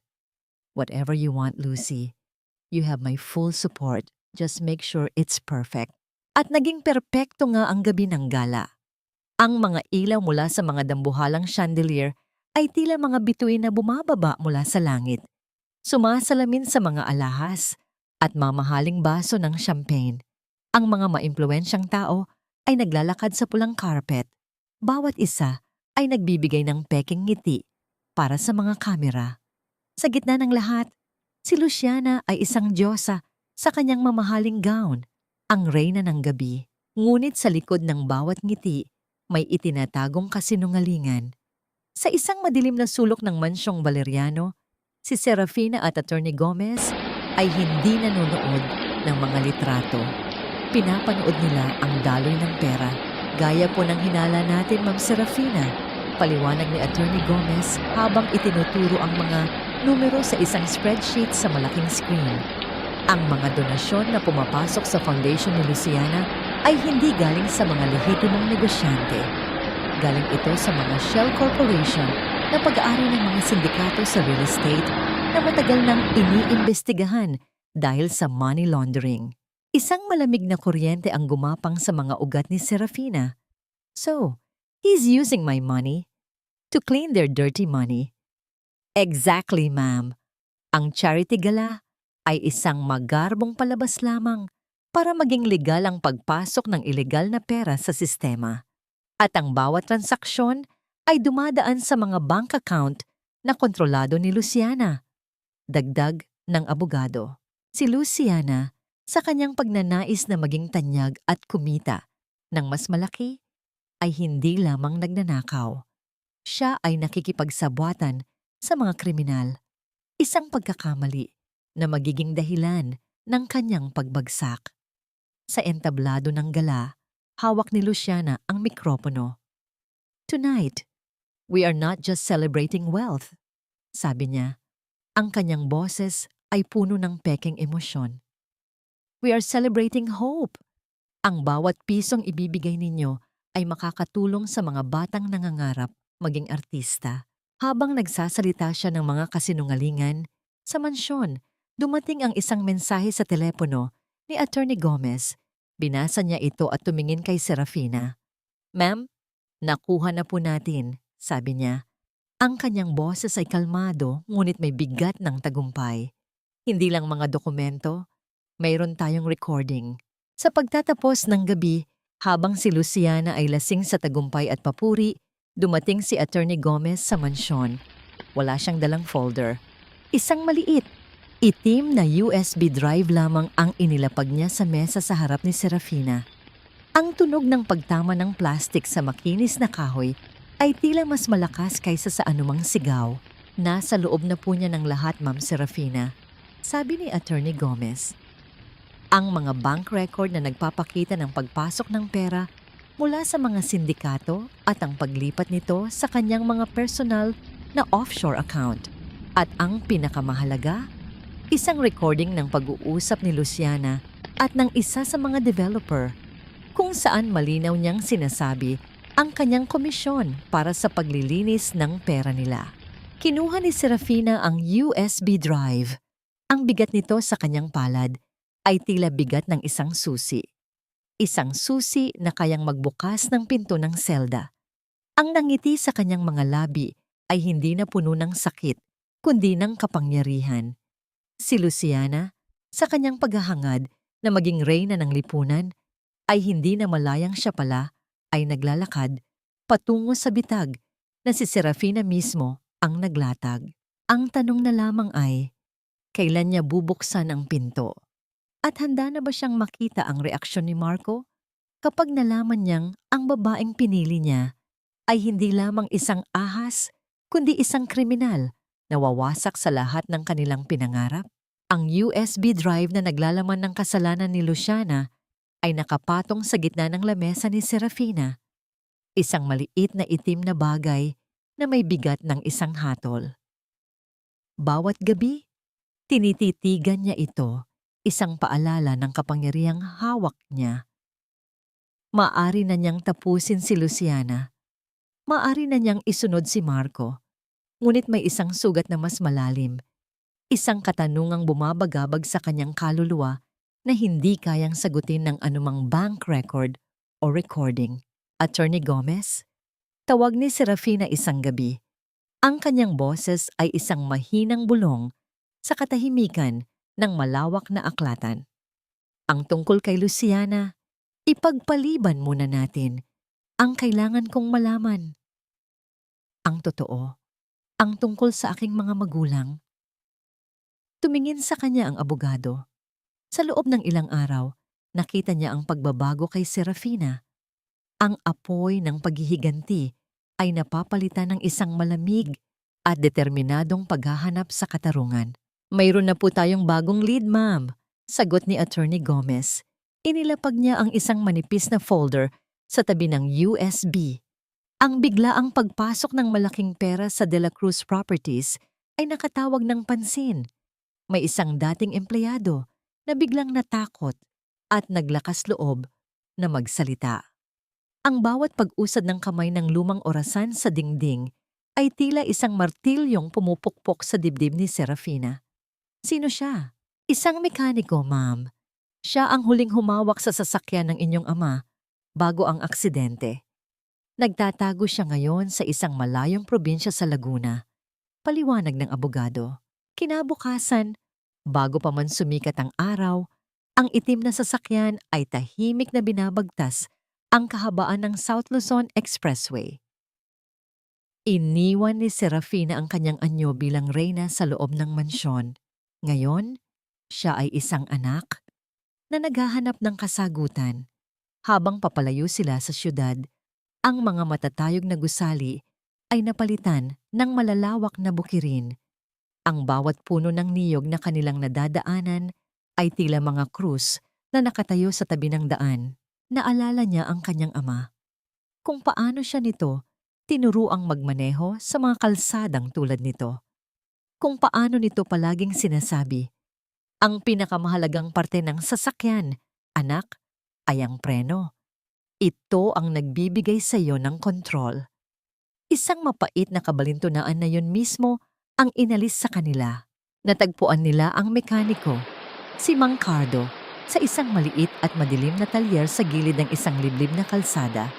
Whatever you want, Lucy, you have my full support. Just make sure it's perfect. At naging perpekto nga ang gabi ng gala. Ang mga ilaw mula sa mga dambuhalang chandelier ay tila mga bituin na bumababa mula sa langit, sumasalamin sa mga alahas at mamahaling baso ng champagne. Ang mga maimpluwensyang tao ay naglalakad sa pulang carpet. Bawat isa ay nagbibigay ng peking ngiti para sa mga kamera. Sa gitna ng lahat, si Luciana ay isang diyosa sa kanyang mamahaling gown, ang reyna ng gabi. Ngunit sa likod ng bawat ngiti, may itinatagong kasinungalingan. Sa isang madilim na sulok ng mansyong Valeriano, si Serafina at Attorney Gomez ay hindi nanonood ng mga litrato. Pinapanood nila ang daloy ng pera. Gaya po ng hinala natin, Ma'am Serafina, paliwanag ni Attorney Gomez habang itinuturo ang mga numero sa isang spreadsheet sa malaking screen. Ang mga donasyon na pumapasok sa foundation ni Luciana ay hindi galing sa mga lehitimong negosyante. Galing ito sa mga shell corporation na pag-aari ng mga sindikato sa real estate na matagal nang iniimbestigahan dahil sa money laundering. Isang malamig na kuryente ang gumapang sa mga ugat ni Serafina. So, he's using my money. to clean their dirty money. Exactly, ma'am. Ang charity gala ay isang magarbong palabas lamang para maging legal ang pagpasok ng ilegal na pera sa sistema. At ang bawat transaksyon ay dumadaan sa mga bank account na kontrolado ni Luciana. Dagdag ng abogado. Si Luciana, sa kanyang pagnanais na maging tanyag at kumita ng mas malaki, ay hindi lamang nagnanakaw. Siya ay nakikipagsabwatan sa mga kriminal. Isang pagkakamali na magiging dahilan ng kanyang pagbagsak. Sa entablado ng gala, hawak ni Luciana ang mikropono. Tonight, we are not just celebrating wealth, sabi niya. Ang kanyang boses ay puno ng pekeng emosyon. We are celebrating hope. Ang bawat pisong ibibigay ninyo ay makakatulong sa mga batang nangangarap maging artista. Habang nagsasalita siya ng mga kasinungalingan, sa mansyon, dumating ang isang mensahe sa telepono ni Attorney Gomez. Binasa niya ito at tumingin kay Serafina. Ma'am, nakuha na po natin, sabi niya. Ang kanyang boses ay kalmado ngunit may bigat ng tagumpay. Hindi lang mga dokumento, mayroon tayong recording. Sa pagtatapos ng gabi, habang si Luciana ay lasing sa tagumpay at papuri, dumating si Attorney Gomez sa mansyon. Wala siyang dalang folder. Isang maliit, itim na USB drive lamang ang inilapag niya sa mesa sa harap ni Serafina. Ang tunog ng pagtama ng plastik sa makinis na kahoy ay tila mas malakas kaysa sa anumang sigaw. Nasa loob na po niya ng lahat, Ma'am Serafina, sabi ni Attorney Gomez. Ang mga bank record na nagpapakita ng pagpasok ng pera mula sa mga sindikato at ang paglipat nito sa kanyang mga personal na offshore account. At ang pinakamahalaga, isang recording ng pag-uusap ni Luciana at ng isa sa mga developer kung saan malinaw niyang sinasabi ang kanyang komisyon para sa paglilinis ng pera nila. Kinuha ni Serafina ang USB drive. Ang bigat nito sa kanyang palad ay tila bigat ng isang susi. Isang susi na kayang magbukas ng pinto ng selda. Ang nangiti sa kanyang mga labi ay hindi na puno ng sakit, kundi ng kapangyarihan. Si Luciana, sa kanyang paghahangad na maging reyna ng lipunan, ay hindi na malayang siya pala ay naglalakad patungo sa bitag na si Serafina mismo ang naglatag. Ang tanong na lamang ay, kailan niya bubuksan ang pinto? At handa na ba siyang makita ang reaksyon ni Marco kapag nalaman niyang ang babaeng pinili niya ay hindi lamang isang ahas, kundi isang kriminal na wawasak sa lahat ng kanilang pinangarap? Ang USB drive na naglalaman ng kasalanan ni Luciana ay nakapatong sa gitna ng lamesa ni Serafina. Isang maliit na itim na bagay na may bigat ng isang hatol. Bawat gabi, tinititigan niya ito, isang paalala ng kapangyarihang hawak niya. Maari na niyang tapusin si Luciana. Maari na niyang isunod si Marco. Ngunit may isang sugat na mas malalim. Isang katanungang bumabagabag sa kanyang kaluluwa na hindi kayang sagutin ng anumang bank record o recording. Attorney Gomez, tawag ni Serafina isang gabi. Ang kanyang boses ay isang mahinang bulong sa katahimikan ng malawak na aklatan. Ang tungkol kay Luciana, ipagpaliban muna natin ang kailangan kong malaman. Ang totoo, ang tungkol sa aking mga magulang. Tumingin sa kanya ang abogado. Sa loob ng ilang araw, nakita niya ang pagbabago kay Serafina. Ang apoy ng paghihiganti ay napapalitan ng isang malamig at determinadong paghahanap sa katarungan. Mayroon na po tayong bagong lead, ma'am, sagot ni Attorney Gomez. Inilapag niya ang isang manipis na folder sa tabi ng USB. Ang biglaang pagpasok ng malaking pera sa De La Cruz Properties ay nakatawag ng pansin. May isang dating empleyado na biglang natakot at naglakas loob na magsalita. Ang bawat pag-usad ng kamay ng lumang orasan sa dingding ay tila isang martilyong pumupukpok sa dibdib ni Serafina. Sino siya? Isang mekaniko, ma'am. Siya ang huling humawak sa sasakyan ng inyong ama bago ang aksidente. Nagtatago siya ngayon sa isang malayong probinsya sa Laguna. Paliwanag ng abogado. Kinabukasan, bago pa man sumikat ang araw, ang itim na sasakyan ay tahimik na binabagtas ang kahabaan ng South Luzon Expressway. Iniwan ni Serafina ang kanyang anyo bilang reyna sa loob ng mansyon. Ngayon, siya ay isang anak na naghahanap ng kasagutan. Habang papalayo sila sa syudad, ang mga matatayog na gusali ay napalitan ng malalawak na bukirin. Ang bawat puno ng niyog na kanilang nadadaanan ay tila mga krus na nakatayo sa tabi ng daan. Naalala niya ang kanyang ama. Kung paano siya nito tinuruang magmaneho sa mga kalsadang tulad nito. Kung paano nito palaging sinasabi, ang pinakamahalagang parte ng sasakyan, anak, ay ang preno. Ito ang nagbibigay sa iyo ng kontrol. Isang mapait na kabalintunaan na yun mismo ang inalis sa kanila. Natagpuan nila ang mekaniko, si Mang Cardo, sa isang maliit at madilim na talyer sa gilid ng isang liblib na kalsada.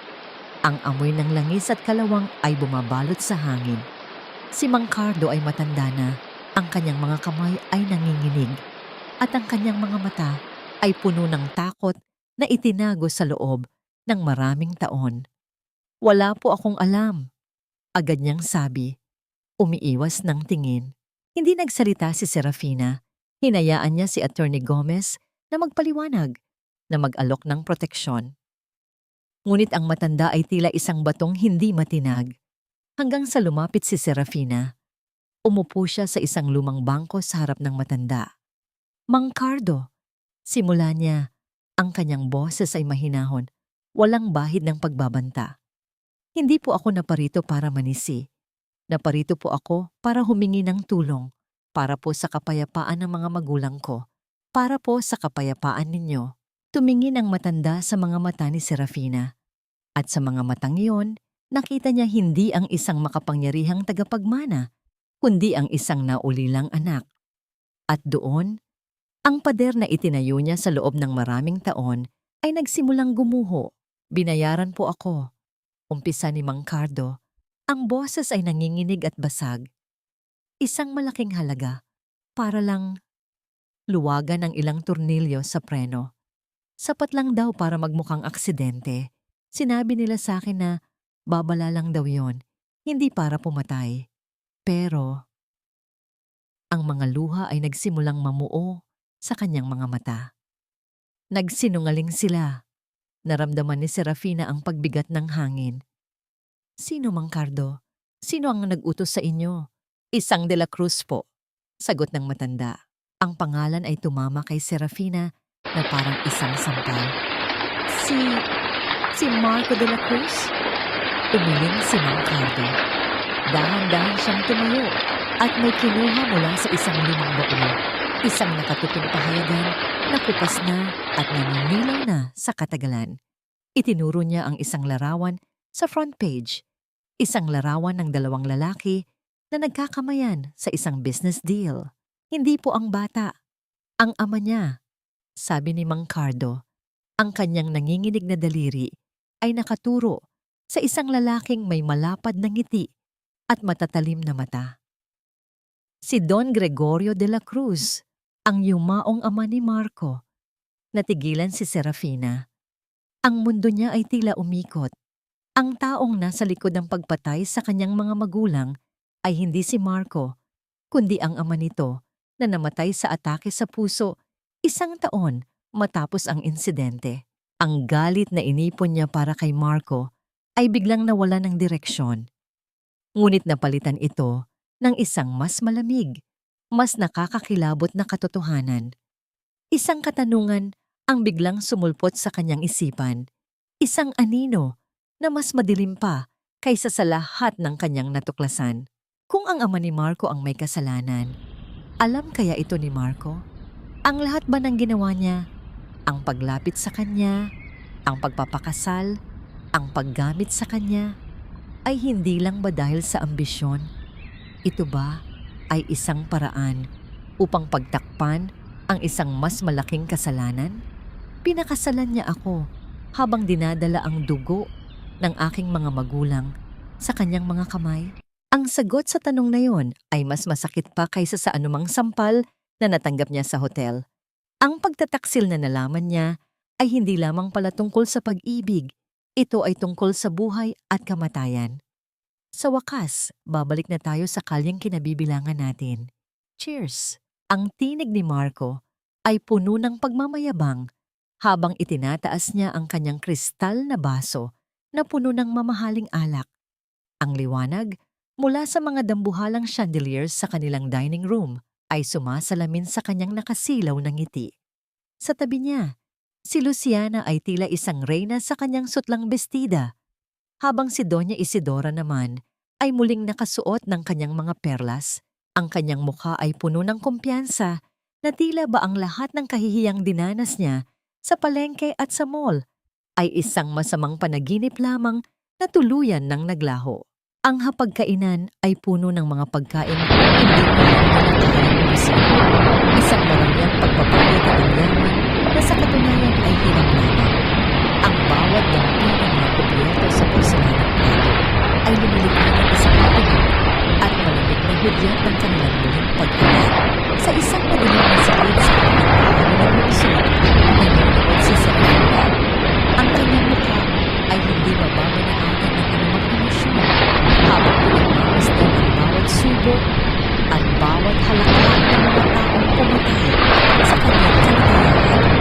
Ang amoy ng langis at kalawang ay bumabalot sa hangin. Si Mang Cardo ay matanda na, ang kanyang mga kamay ay nanginginig, at ang kanyang mga mata ay puno ng takot na itinago sa loob ng maraming taon. Wala po akong alam, agad niyang sabi, umiiwas ng tingin. Hindi nagsalita si Serafina. Hinayaan niya si Attorney Gomez na magpaliwanag, na mag-alok ng proteksyon. Ngunit ang matanda ay tila isang batong hindi matinag. Hanggang sa lumapit si Serafina, umupo siya sa isang lumang bangko sa harap ng matanda. Mang Cardo, simula niya, ang kanyang boses ay mahinahon, walang bahid ng pagbabanta. Hindi po ako naparito para manisi. Naparito po ako para humingi ng tulong, para po sa kapayapaan ng mga magulang ko, para po sa kapayapaan ninyo. Tumingin ang matanda sa mga mata ni Serafina. At sa mga matang iyon, nakita niya hindi ang isang makapangyarihang tagapagmana, kundi ang isang naulilang anak. At doon, ang pader na itinayo niya sa loob ng maraming taon ay nagsimulang gumuho. Binayaran po ako. Umpisa ni Mang Cardo. Ang boses ay nanginginig at basag. Isang malaking halaga para lang luwagan ang ilang tornilyo sa preno. Sapat lang daw para magmukhang aksidente. Sinabi nila sa akin na babala lang daw yon, hindi para pumatay. Pero ang mga luha ay nagsimulang mamuo sa kanyang mga mata. Nagsinungaling sila. Naramdaman ni Serafina ang pagbigat ng hangin. Sino, Mang Cardo? Sino ang nag-utos sa inyo? Isang de la Cruz po, sagot ng matanda. Ang pangalan ay tumama kay Serafina na parang isang sampal. Si Marco de la Cruz? Umiling si Mang Cardo. Dahan-dahan siyang tumayo at may kinuha mula sa isang lumang baul. Isang nakatutong pahayagan na kupas na at naninilaw na sa katagalan. Itinuro niya ang isang larawan sa front page. Isang larawan ng dalawang lalaki na nagkakamayan sa isang business deal. Hindi po ang bata, ang ama niya. Sabi ni Mang Cardo, ang kanyang nanginginig na daliri ay nakaturo sa isang lalaking may malapad na ngiti at matatalim na mata. Si Don Gregorio de la Cruz, ang yumaong ama ni Marco. Natigilan si Serafina. Ang mundo niya ay tila umikot. Ang taong nasa likod ng pagpatay sa kanyang mga magulang ay hindi si Marco, kundi ang ama nito na namatay sa atake sa puso 1 taon matapos ang insidente. Ang galit na inipon niya para kay Marco ay biglang nawala ng direksyon. Ngunit napalitan ito ng isang mas malamig, mas nakakakilabot na katotohanan. Isang katanungan ang biglang sumulpot sa kanyang isipan. Isang anino na mas madilim pa kaysa sa lahat ng kanyang natuklasan. Kung ang ama ni Marco ang may kasalanan, alam kaya ito ni Marco? Ang lahat ba ng ginawa niya? Ang paglapit sa kanya, ang pagpapakasal, ang paggamit sa kanya, ay hindi lang ba dahil sa ambisyon? Ito ba ay isang paraan upang pagtakpan ang isang mas malaking kasalanan? Pinakasalan niya ako habang dinadala ang dugo ng aking mga magulang sa kanyang mga kamay? Ang sagot sa tanong na yon ay mas masakit pa kaysa sa anumang sampal na natanggap niya sa hotel. Ang pagtataksil na nalaman niya ay hindi lamang pala tungkol sa pag-ibig, ito ay tungkol sa buhay at kamatayan. Sa wakas, babalik na tayo sa kalyeng kinabibilangan natin. Cheers! Ang tinig ni Marco ay puno ng pagmamayabang habang itinataas niya ang kanyang kristal na baso na puno ng mamahaling alak. Ang liwanag mula sa mga dambuhalang chandeliers sa kanilang dining room ay sumasalamin sa kanyang nakasilaw na ngiti. Sa tabi niya, si Luciana ay tila isang reyna sa kanyang sutlang bestida, habang si Doña Isidora naman ay muling nakasuot ng kanyang mga perlas. Ang kanyang mukha ay puno ng kumpiyansa na tila ba ang lahat ng kahihiyang dinanas niya sa palengke at sa mall ay isang masamang panaginip lamang na tuluyan ng naglaho. Ang hapagkainan ay puno ng mga pagkain hindi pa lang kayang ubusin. Isang marangyang pagpapakita ng yaman na sa katunayan ay hirang lamang. Ang bawat dampi ng mga kubyerto sa porselanang plato ay lumilikha ng isang matunog at malamig na hudyat ng kanilang muling pag-alat. Sa isang madilim na silid sa kanilang pahano ng lungsod, nanonood si Serafina. Ang kanyang mukha ay hindi mababanaagan ng anumang emosyon habang pinagmamasdan ang bawat subo at bawat halakhak ng mga taong pumatay sa kanyang kaligayahan.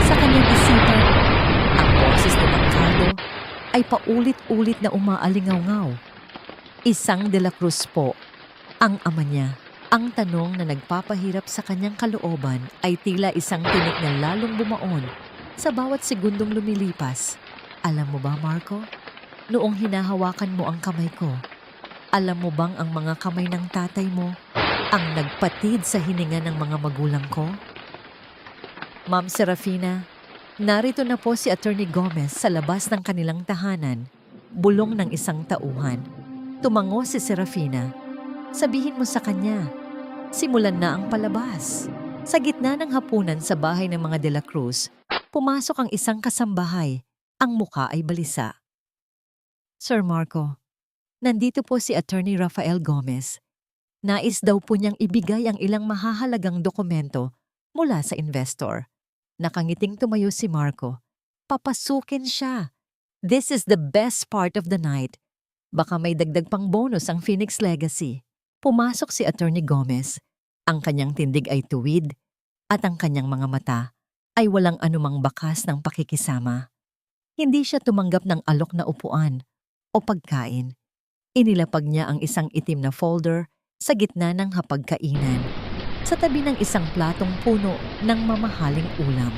Sa kanyang isipan, ang boses ni Mercado ay paulit-ulit na umaalingaw-ngaw. Isang De la Cruz po, ang ama niya. Ang tanong na nagpapahirap sa kanyang kalooban ay tila isang tinik na lalong bumaon sa bawat segundong lumilipas. Alam mo ba, Marco? Noong hinahawakan mo ang kamay ko, alam mo bang ang mga kamay ng tatay mo ang nagpatid sa hininga ng mga magulang ko? Ma'am Serafina, narito na po si Attorney Gomez sa labas ng kanilang tahanan, bulong ng isang tauhan. Tumango si Serafina. Sabihin mo sa kanya, simulan na ang palabas. Sa gitna ng hapunan sa bahay ng mga De la Cruz, pumasok ang isang kasambahay. Ang muka ay balisa. Sir Marco, nandito po si Attorney Rafael Gomez. Nais daw po niyang ibigay ang ilang mahahalagang dokumento mula sa investor. Nakangiting tumayo si Marco. Papasukin siya. This is the best part of the night. Baka may dagdag pang bonus ang Phoenix Legacy. Pumasok si Attorney Gomez. Ang kanyang tindig ay tuwid at ang kanyang mga mata ay walang anumang bakas ng pakikisama. Hindi siya tumanggap ng alok na upuan o pagkain. Inilapag niya ang isang itim na folder sa gitna ng hapagkainan, sa tabi ng isang platong puno ng mamahaling ulam.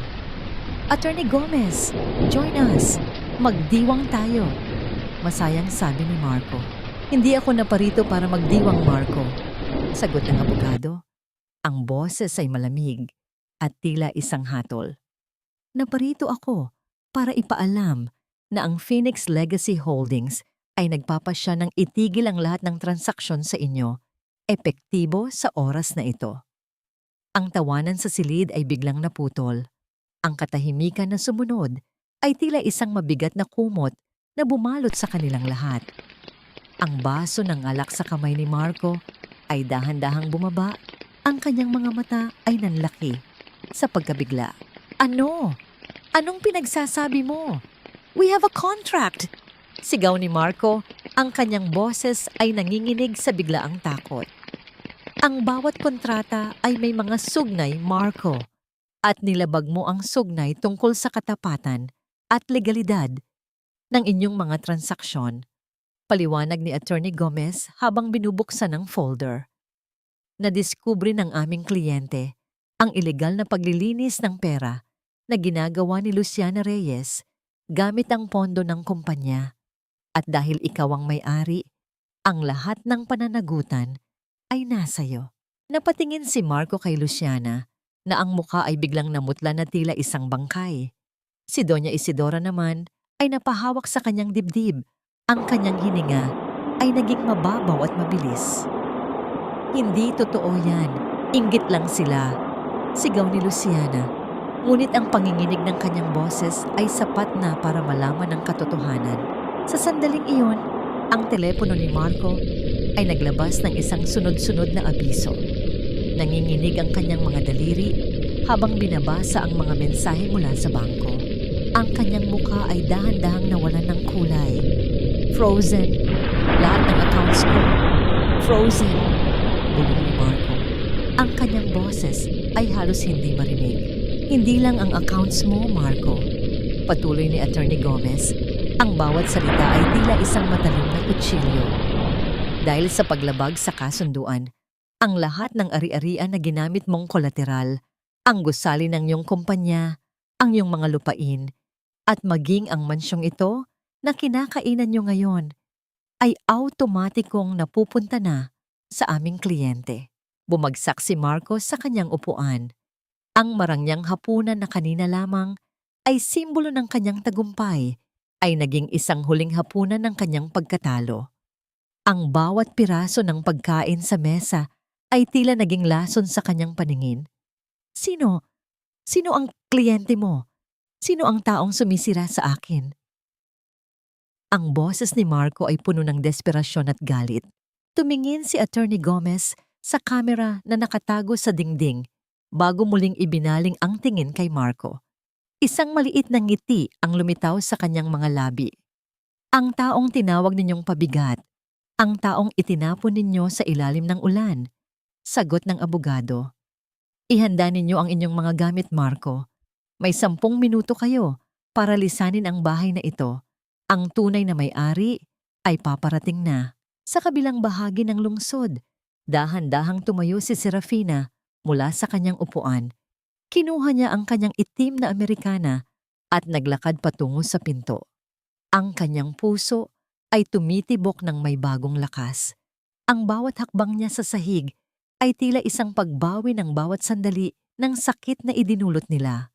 Attorney Gomez, join us. Magdiwang tayo. Masayang sabi ni Marco. Hindi ako naparito para magdiwang, Marco. Sagot ng abogado. Ang boses ay malamig at tila isang hatol. Naparito ako para ipaalam na ang Phoenix Legacy Holdings ay nagpapasya ng itigil ang lahat ng transaksyon sa inyo, epektibo sa oras na ito. Ang tawanan sa silid ay biglang naputol. Ang katahimikan na sumunod ay tila isang mabigat na kumot na bumalot sa kanilang lahat. Ang baso ng alak sa kamay ni Marco ay dahan-dahang bumaba. Ang kanyang mga mata ay nanlaki sa pagkabigla. Ano? Anong pinagsasabi mo? We have a contract! Sigaw ni Marco, ang kanyang boses ay nanginginig sa biglaang takot. Ang bawat kontrata ay may mga sugnay, Marco, at nilabag mo ang sugnay tungkol sa katapatan at legalidad ng inyong mga transaksyon. Paliwanag ni Attorney Gomez habang binubuksan ang folder. Nadiskubre ng aming kliyente ang ilegal na paglilinis ng pera na ginagawa ni Luciana Reyes gamit ang pondo ng kumpanya. At dahil ikaw ang may-ari, ang lahat ng pananagutan ay nasayo. Napatingin si Marco kay Luciana na ang muka ay biglang namutla na tila isang bangkay. Si Doña Isidora naman ay napahawak sa kanyang dibdib. Ang kanyang hininga ay naging mababaw at mabilis. Hindi totoo yan. Inggit lang sila. Sigaw ni Luciana. Ngunit ang panginginig ng kanyang boses ay sapat na para malaman ang katotohanan. Sa sandaling iyon, ang telepono ni Marco ay naglabas ng isang sunod-sunod na abiso. Nanginginig ang kanyang mga daliri habang binabasa ang mga mensahe mula sa bangko. Ang kanyang mukha ay dahan-dahang nawalan ng kulay. Frozen. Lahat ng accounts ko. Frozen. Bulong ni Marco. Ang kanyang boses ay halos hindi marinig. Hindi lang ang accounts mo, Marco. Patuloy ni Attorney Gomez. Ang bawat salita ay tila isang matalim na kutsilyo. Dahil sa paglabag sa kasunduan, ang lahat ng ari-arian na ginamit mong kolateral, ang gusali ng iyong kumpanya, ang iyong mga lupain, at maging ang mansyong ito na kinakainan niyo ngayon, ay automatikong napupunta na sa aming kliyente. Bumagsak si Marco sa kanyang upuan. Ang marangyang hapunan na kanina lamang ay simbolo ng kanyang tagumpay, ay naging isang huling hapunan ng kanyang pagkatalo. Ang bawat piraso ng pagkain sa mesa ay tila naging lason sa kanyang paningin. Sino? Sino ang kliyente mo? Sino ang taong sumisira sa akin? Ang boses ni Marco ay puno ng desperasyon at galit. Tumingin si Attorney Gomez sa kamera na nakatago sa dingding bago muling ibinaling ang tingin kay Marco. Isang maliit na ngiti ang lumitaw sa kanyang mga labi. Ang taong tinawag ninyong pabigat, ang taong itinapon ninyo sa ilalim ng ulan. Sagot ng abogado. Ihanda ninyo ang inyong mga gamit, Marco. May 10 minuto kayo para lisanin ang bahay na ito. Ang tunay na may-ari ay paparating na. Sa kabilang bahagi ng lungsod, dahan-dahang tumayo si Serafina mula sa kanyang upuan. Kinuha niya ang kanyang itim na Amerikana at naglakad patungo sa pinto. Ang kanyang puso ay tumitibok ng may bagong lakas. Ang bawat hakbang niya sa sahig ay tila isang pagbawi ng bawat sandali ng sakit na idinulot nila.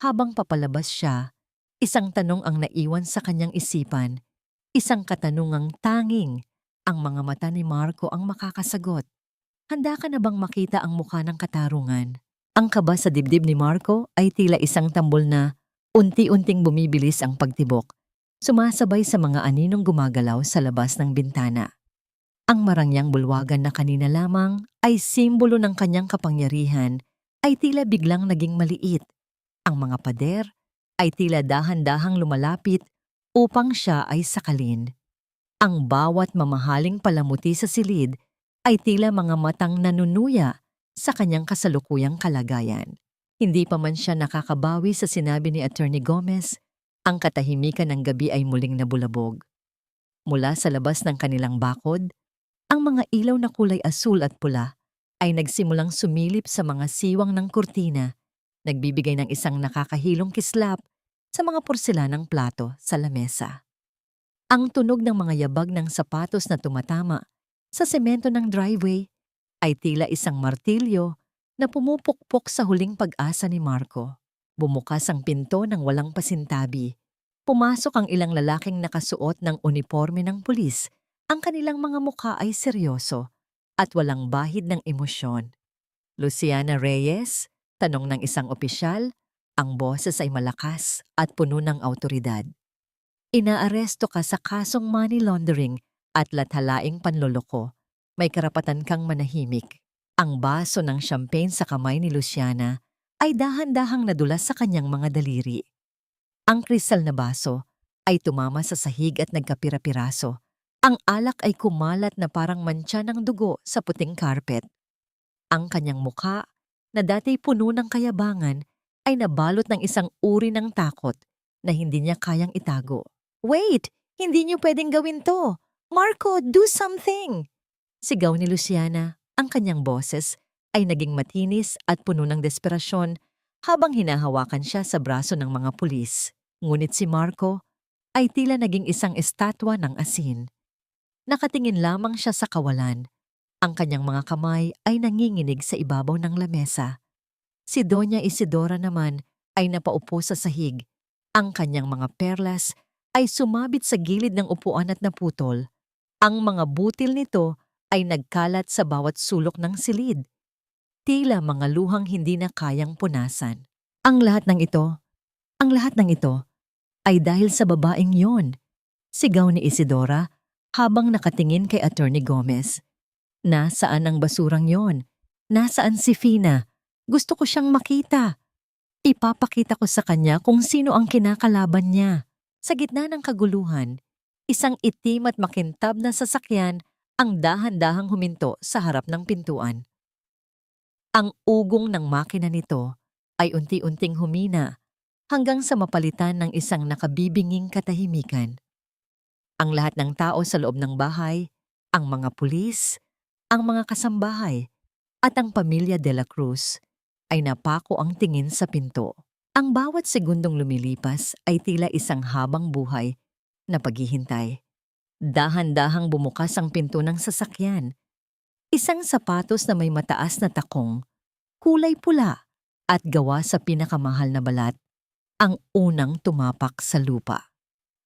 Habang papalabas siya, isang tanong ang naiwan sa kanyang isipan, isang katanungang tanging ang mga mata ni Marco ang makakasagot. Handa ka na bang makita ang mukha ng katarungan? Ang kaba sa dibdib ni Marco ay tila isang tambol na unti-unting bumibilis ang pagtibok, sumasabay sa mga aninong gumagalaw sa labas ng bintana. Ang marangyang bulwagan na kanina lamang ay simbolo ng kanyang kapangyarihan ay tila biglang naging maliit. Ang mga pader ay tila dahan-dahang lumalapit upang siya ay sakalin. Ang bawat mamahaling palamuti sa silid ay tila mga matang nanunuya sa kanyang kasalukuyang kalagayan. Hindi pa man siya nakakabawi sa sinabi ni Attorney Gomez, ang katahimikan ng gabi ay muling nabulabog. Mula sa labas ng kanilang bakod, ang mga ilaw na kulay asul at pula ay nagsimulang sumilip sa mga siwang ng kurtina, nagbibigay ng isang nakakahilong kislap sa mga porselanang plato sa lamesa. Ang tunog ng mga yabag ng sapatos na tumatama sa semento ng driveway ay tila isang martilyo na pumupukpok sa huling pag-asa ni Marco. Bumukas ang pinto ng walang pasintabi. Pumasok ang ilang lalaking nakasuot ng uniforme ng pulis. Ang kanilang mga mukha ay seryoso at walang bahid ng emosyon. Luciana Reyes, tanong ng isang opisyal, ang boses ay malakas at puno ng awtoridad. Inaaresto ka sa kasong money laundering at lathalaing panloloko. May karapatan kang manahimik. Ang baso ng champagne sa kamay ni Luciana ay dahan-dahang nadulas sa kanyang mga daliri. Ang kristal na baso ay tumama sa sahig at nagkapira-piraso. Ang alak ay kumalat na parang mantsa ng dugo sa puting karpet. Ang kanyang mukha, na dati puno ng kayabangan, ay nabalot ng isang uri ng takot na hindi niya kayang itago. Wait! Hindi niyo pwedeng gawin to! Marco, do something! Sigaw ni Luciana. Ang kanyang boses ay naging matinis at puno ng desperasyon habang hinahawakan siya sa braso ng mga pulis. Ngunit si Marco ay tila naging isang estatwa ng asin. Nakatingin lamang siya sa kawalan. Ang kanyang mga kamay ay nanginginig sa ibabaw ng lamesa. Si Doña Isidora naman ay napaupo sa sahig. Ang kanyang mga perlas ay sumabit sa gilid ng upuan at naputol. Ang mga butil nito ay nagkalat sa bawat sulok ng silid. Tila mga luhang hindi na kayang punasan. Ang lahat ng ito, ang lahat ng ito ay dahil sa babaeng yon, sigaw ni Isidora habang nakatingin kay Attorney Gomez. Nasaan ang basurang yon? Nasaan si Fina? Gusto ko siyang makita. Ipapakita ko sa kanya kung sino ang kinakalaban niya. Sa gitna ng kaguluhan, isang itim at makintab na sasakyan ang dahan-dahang huminto sa harap ng pintuan. Ang ugong ng makina nito ay unti-unting humina hanggang sa mapalitan ng isang nakabibinging katahimikan. Ang lahat ng tao sa loob ng bahay, ang mga pulis, ang mga kasambahay, at ang pamilya de la Cruz ay napako ang tingin sa pinto. Ang bawat segundong lumilipas ay tila isang habang buhay na paghihintay. Dahan-dahang bumukas ang pinto ng sasakyan. Isang sapatos na may mataas na takong, kulay pula at gawa sa pinakamahal na balat, ang unang tumapak sa lupa.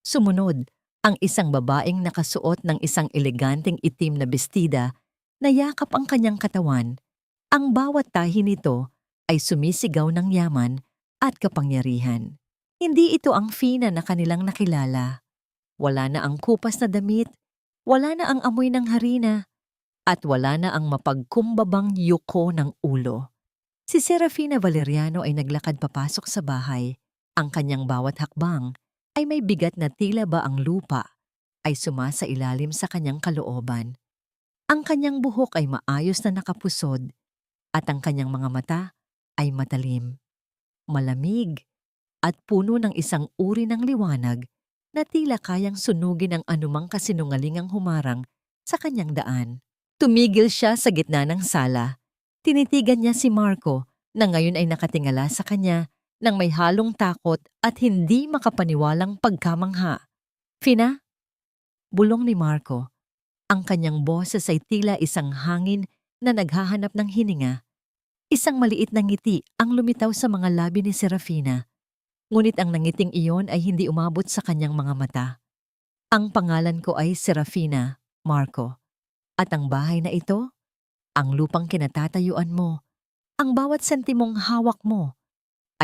Sumunod, ang isang babaeng nakasuot ng isang eleganteng itim na bestida na yakap ang kanyang katawan. Ang bawat tahi nito ay sumisigaw ng yaman at kapangyarihan. Hindi ito ang Fina na kanilang nakilala. Wala na ang kupas na damit, wala na ang amoy ng harina, at wala na ang mapagkumbabang yuko ng ulo. Si Serafina Valeriano ay naglakad papasok sa bahay. Ang kanyang bawat hakbang ay may bigat na tila ba ang lupa ay sumasailalim sa kanyang kalooban. Ang kanyang buhok ay maayos na nakapusod at ang kanyang mga mata ay matalim, malamig at puno ng isang uri ng liwanag na tila kayang sunugin ang anumang kasinungalingang humarang sa kanyang daan. Tumigil siya sa gitna ng sala. Tinitigan niya si Marco na ngayon ay nakatingala sa kanya nang may halong takot at hindi makapaniwalang pagkamangha. Fina? Bulong ni Marco. Ang kanyang boses ay tila isang hangin na naghahanap ng hininga. Isang maliit na ngiti ang lumitaw sa mga labi ni Serafina. Ngunit ang nangiting iyon ay hindi umabot sa kanyang mga mata. Ang pangalan ko ay Serafina, Marco. At ang bahay na ito, ang lupang kinatatayuan mo, ang bawat sentimong hawak mo,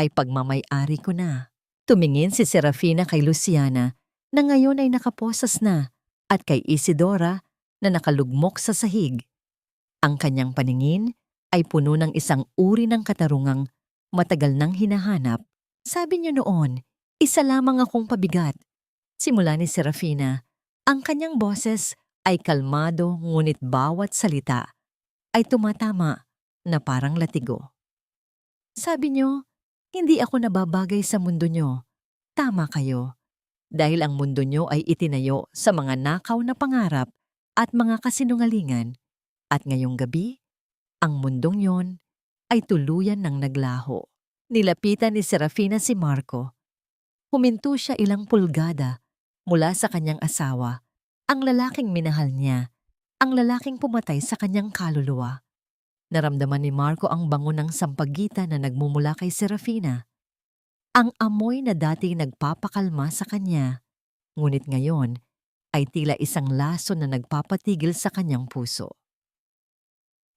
ay pagmamay-ari ko na. Tumingin si Serafina kay Luciana na ngayon ay nakaposas na at kay Isidora na nakalugmok sa sahig. Ang kanyang paningin ay puno ng isang uri ng katarungang matagal nang hinahanap. Sabi niyo noon, isa lamang akong pabigat. Simula ni Serafina, ang kanyang boses ay kalmado ngunit bawat salita ay tumatama na parang latigo. Sabi niyo, hindi ako nababagay sa mundo niyo. Tama kayo. Dahil ang mundo niyo ay itinayo sa mga nakaw na pangarap at mga kasinungalingan. At ngayong gabi, ang mundong yon ay tuluyan ng naglaho. Nilapitan ni Serafina si Marco. Huminto siya ilang pulgada mula sa kanyang asawa, ang lalaking minahal niya, ang lalaking pumatay sa kanyang kaluluwa. Naramdaman ni Marco ang bango ng sampagitan na nagmumula kay Serafina. Ang amoy na dati nagpapakalma sa kanya, ngunit ngayon ay tila isang laso na nagpapatigil sa kanyang puso.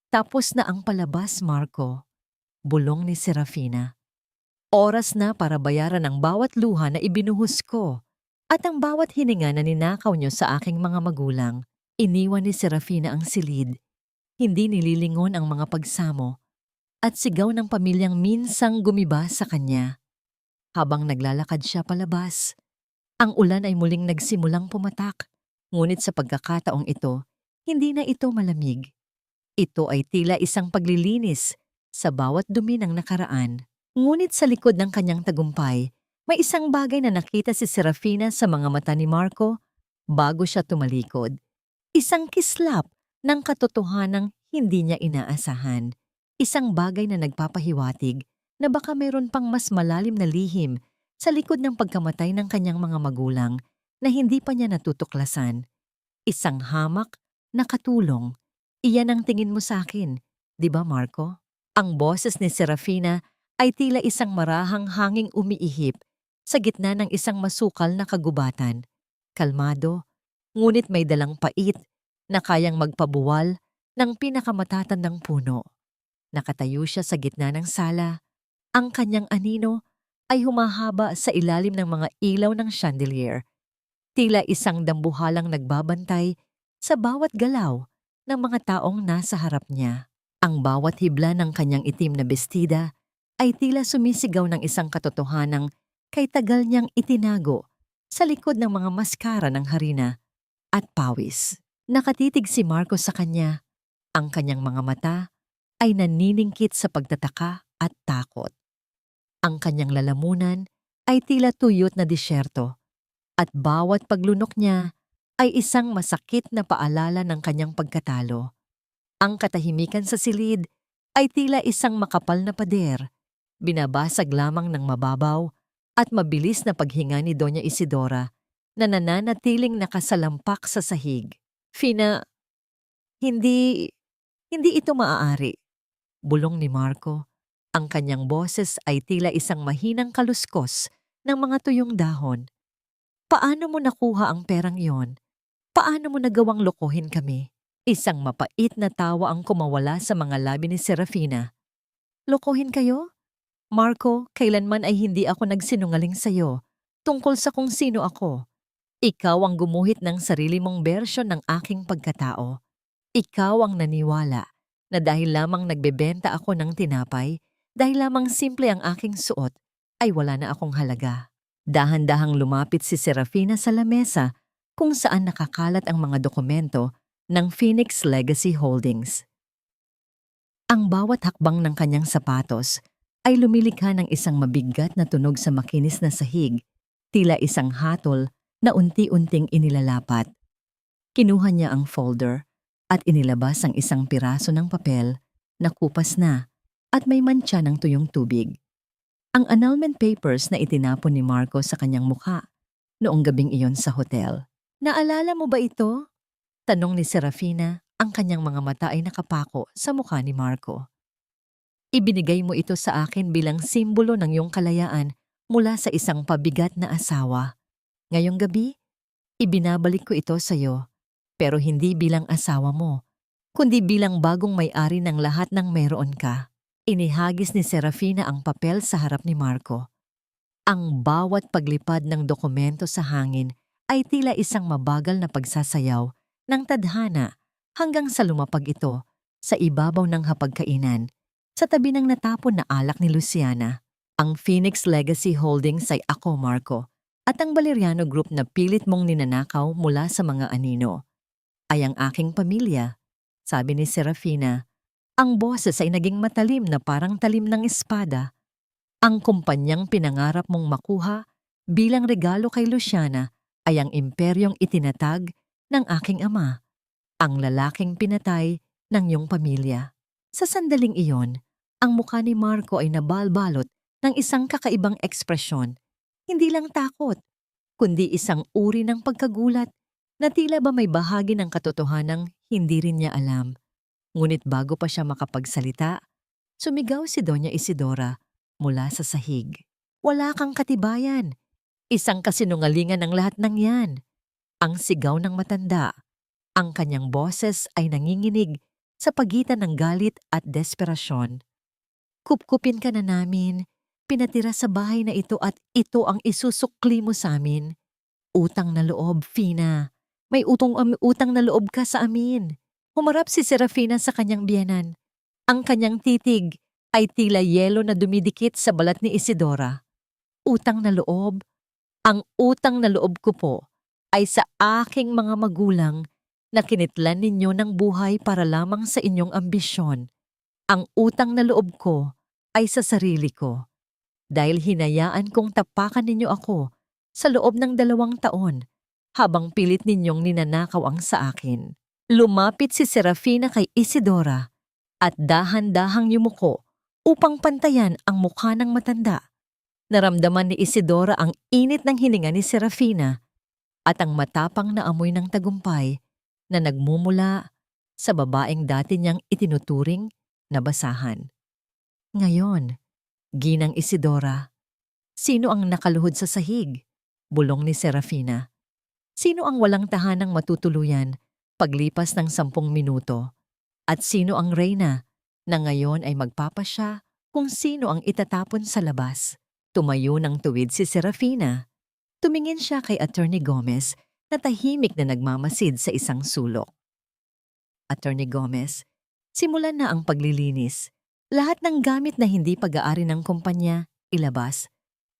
Tapos na ang palabas, Marco, bulong ni Serafina. Oras na para bayaran ang bawat luha na ibinuhos ko at ang bawat hininga na ninakaw niyo sa aking mga magulang. Iniwan ni Serafina ang silid. Hindi nililingon ang mga pagsamo at sigaw ng pamilyang minsang gumiba sa kanya. Habang naglalakad siya palabas, ang ulan ay muling nagsimulang pumatak. Ngunit sa pagkakataong ito, hindi na ito malamig. Ito ay tila isang paglilinis sa bawat dumi ng nakaraan. Ngunit sa likod ng kanyang tagumpay, may isang bagay na nakita si Serafina sa mga mata ni Marco bago siya tumalikod. Isang kislap ng katotohanang hindi niya inaasahan. Isang bagay na nagpapahiwatig na baka mayroon pang mas malalim na lihim sa likod ng pagkamatay ng kanyang mga magulang na hindi pa niya natutuklasan. Isang hamak na katulong. Iyan ang tingin mo sa akin, di ba Marco? Ang boses ni Serafina ay tila isang marahang hanging umiihip sa gitna ng isang masukal na kagubatan. Kalmado, ngunit may dalang pait na kayang magpabuwal ng pinakamatatandang puno. Nakatayo siya sa gitna ng sala, Ang kanyang anino ay humahaba sa ilalim ng mga ilaw ng chandelier, tila isang dambuhalang nagbabantay sa bawat galaw ng mga taong nasa harap niya. Ang bawat hibla ng kanyang itim na bestida ay tila sumisigaw ng isang katotohanang kay tagal niyang itinago sa likod ng mga maskara ng harina at pawis. Nakatitig si Marco sa kanya. Ang kanyang mga mata ay naniningkit sa pagtataka at takot. Ang kanyang lalamunan ay tila tuyot na disyerto at bawat paglunok niya ay isang masakit na paalala ng kanyang pagkatalo. Ang katahimikan sa silid ay tila isang makapal na pader, binabasag lamang ng mababaw at mabilis na paghinga ni Doña Isidora na nananatiling nakasalampak sa sahig. Fina, hindi ito maaari. Bulong ni Marco. Ang kanyang boses ay tila isang mahinang kaluskos ng mga tuyong dahon. Paano mo nakuha ang perang yon? Paano mo nagawang lokohin kami? Isang mapait na tawa ang kumawala sa mga labi ni Serafina. Lokohin kayo? Marco, kailanman ay hindi ako nagsinungaling sa'yo tungkol sa kung sino ako. Ikaw ang gumuhit ng sarili mong bersyon ng aking pagkatao. Ikaw ang naniwala na dahil lamang nagbebenta ako ng tinapay, dahil lamang simple ang aking suot, ay wala na akong halaga. Dahan-dahang lumapit si Serafina sa lamesa kung saan nakakalat ang mga dokumento ng Phoenix Legacy Holdings. Ang bawat hakbang ng kanyang sapatos ay lumilikha ng isang mabigat na tunog sa makinis na sahig, tila isang hatol na unti-unting inilalapat. Kinuha niya ang folder at inilabas ang isang piraso ng papel na kupas na at may mantsa ng tuyong tubig. Ang annulment papers na itinapon ni Marco sa kanyang mukha noong gabing iyon sa hotel. Naalala mo ba ito? Tanong ni Serafina, ang kanyang mga mata ay nakapako sa mukha ni Marco. Ibinigay mo ito sa akin bilang simbolo ng iyong kalayaan mula sa isang pabigat na asawa. Ngayong gabi, ibinabalik ko ito sa iyo, pero hindi bilang asawa mo, kundi bilang bagong may-ari ng lahat ng meron ka. Inihagis ni Serafina ang papel sa harap ni Marco. Ang bawat paglipad ng dokumento sa hangin ay tila isang mabagal na pagsasayaw ng tadhana hanggang sa lumapag ito sa ibabaw ng hapagkainan sa tabi ng natapon na alak ni Luciana. Ang Phoenix Legacy Holdings ay ako, Marco, at ang Valeriano Group na pilit mong ninanakaw mula sa mga anino ay ang aking pamilya, sabi ni Serafina. Ang boses ay naging matalim na parang talim ng espada. Ang kumpanyang pinangarap mong makuha bilang regalo kay Luciana ay ang imperyong itinatag ng aking ama, ang lalaking pinatay ng iyong pamilya. Sa sandaling iyon, ang mukha ni Marco ay nabalbalot ng isang kakaibang ekspresyon. Hindi lang takot, kundi isang uri ng pagkagulat na tila ba may bahagi ng katotohanang hindi rin niya alam. Ngunit bago pa siya makapagsalita, sumigaw si Doña Isidora mula sa sahig. Wala kang katibayan. Isang kasinungalingan ng lahat ng yan. Ang sigaw ng matanda. Ang kanyang boses ay nanginginig sa pagitan ng galit at desperasyon. Kupkupin ka na namin. Pinatira sa bahay na ito at ito ang isusukli mo sa amin. Utang na loob, Fina. May utang na loob ka sa amin. Humarap si Serafina sa kanyang biyenan. Ang kanyang titig ay tila yelo na dumidikit sa balat ni Isidora. Utang na loob? Ang utang na loob ko po ay sa aking mga magulang na kinitlan ninyo ng buhay para lamang sa inyong ambisyon. Ang utang na loob ko ay sa sarili ko. Dahil hinayaan kong tapakan ninyo ako sa loob ng 2 taon habang pilit ninyong ninanakaw ang sa akin. Lumapit si Serafina kay Isidora at dahan-dahang yumuko upang pantayan ang mukha ng matanda. Naramdaman ni Isidora ang init ng hininga ni Serafina at ang matapang na amoy ng tagumpay na nagmumula sa babaeng dati niyang itinuturing na basahan. Ngayon, ginang Isidora, sino ang nakaluhod sa sahig? Bulong ni Serafina. Sino ang walang tahanang matutuluyan paglipas ng 10 minuto? At sino ang reyna na ngayon ay magpapasya kung sino ang itatapon sa labas. Tumayo ng tuwid si Serafina. Tumingin siya kay Attorney Gomez na tahimik na nagmamasid sa isang sulok. Attorney Gomez, simulan na ang paglilinis. Lahat ng gamit na hindi pag-aari ng kumpanya, ilabas.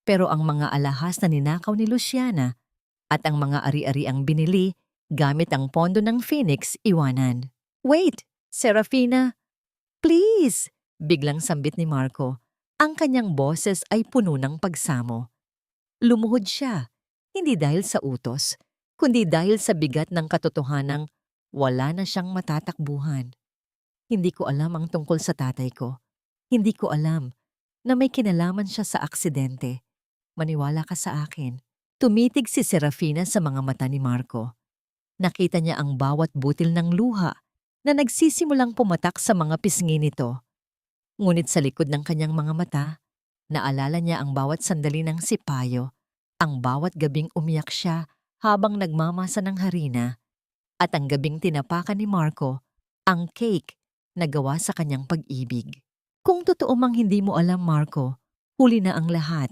Pero ang mga alahas na ninakaw ni Luciana at ang mga ari-ariang binili gamit ang pondo ng Phoenix, iwanan. Wait, Serafina! Please! Biglang sambit ni Marco. Ang kanyang boses ay puno ng pagsamo. Lumuhod siya, hindi dahil sa utos, kundi dahil sa bigat ng katotohanang wala na siyang matatakbuhan. Hindi ko alam ang tungkol sa tatay ko. Hindi ko alam na may kinalaman siya sa aksidente. Maniwala ka sa akin. Tumitig si Serafina sa mga mata ni Marco. Nakita niya ang bawat butil ng luha na nagsisimulang pumatak sa mga pisngi nito. Ngunit sa likod ng kanyang mga mata, naalala niya ang bawat sandali ng sipayo, ang bawat gabing umiyak siya habang nagmamasa ng harina, at ang gabing tinapakan ni Marco ang cake na gawa sa kanyang pag-ibig. Kung totoo mang hindi mo alam, Marco, huli na ang lahat,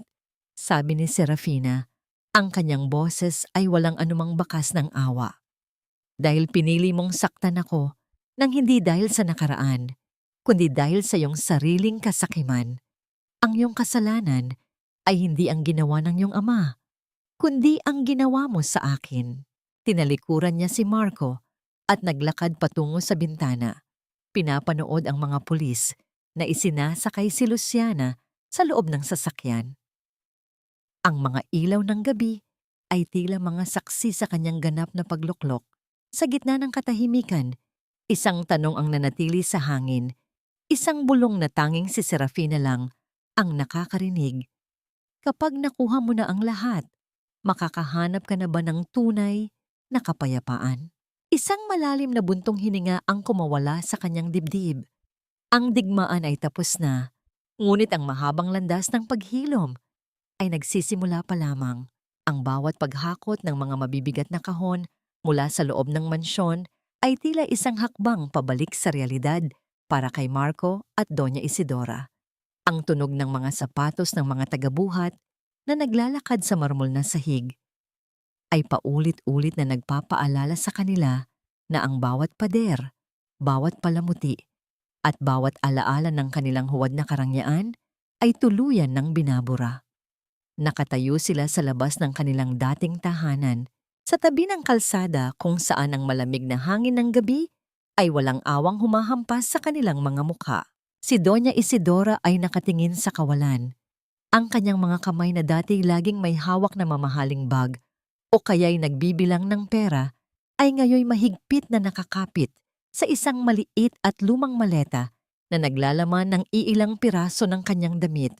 sabi ni Serafina. Ang kanyang boses ay walang anumang bakas ng awa. Dahil pinili mong saktan ako nang hindi dahil sa nakaraan, kundi dahil sa iyong sariling kasakiman. Ang iyong kasalanan ay hindi ang ginawa ng iyong ama, kundi ang ginawa mo sa akin. Tinalikuran niya si Marco at naglakad patungo sa bintana. Pinapanood ang mga pulis na isinasakay si Luciana sa loob ng sasakyan. Ang mga ilaw ng gabi ay tila mga saksi sa kanyang ganap na pagluklok. Sa gitna ng katahimikan, isang tanong ang nanatili sa hangin. Isang bulong na tanging si Serafina lang ang nakakarinig. Kapag nakuha mo na ang lahat, makakahanap ka na ba ng tunay na kapayapaan? Isang malalim na buntong hininga ang kumawala sa kanyang dibdib. Ang digmaan ay tapos na, ngunit ang mahabang landas ng paghilom ay nagsisimula pa lamang. Ang bawat paghakot ng mga mabibigat na kahon mula sa loob ng mansyon ay tila isang hakbang pabalik sa realidad para kay Marco at Doña Isidora. Ang tunog ng mga sapatos ng mga tagabuhat na naglalakad sa marmol na sahig ay paulit-ulit na nagpapaalala sa kanila na ang bawat pader, bawat palamuti, at bawat alaala ng kanilang huwad na karangyaan ay tuluyan ng binabura. Nakatayo sila sa labas ng kanilang dating tahanan, sa tabi ng kalsada kung saan ang malamig na hangin ng gabi ay walang awang humahampas sa kanilang mga mukha. Si Doña Isidora ay nakatingin sa kawalan. Ang kanyang mga kamay na dati laging may hawak na mamahaling bag o kaya'y nagbibilang ng pera ay ngayoy mahigpit na nakakapit sa isang maliit at lumang maleta na naglalaman ng iilang piraso ng kanyang damit.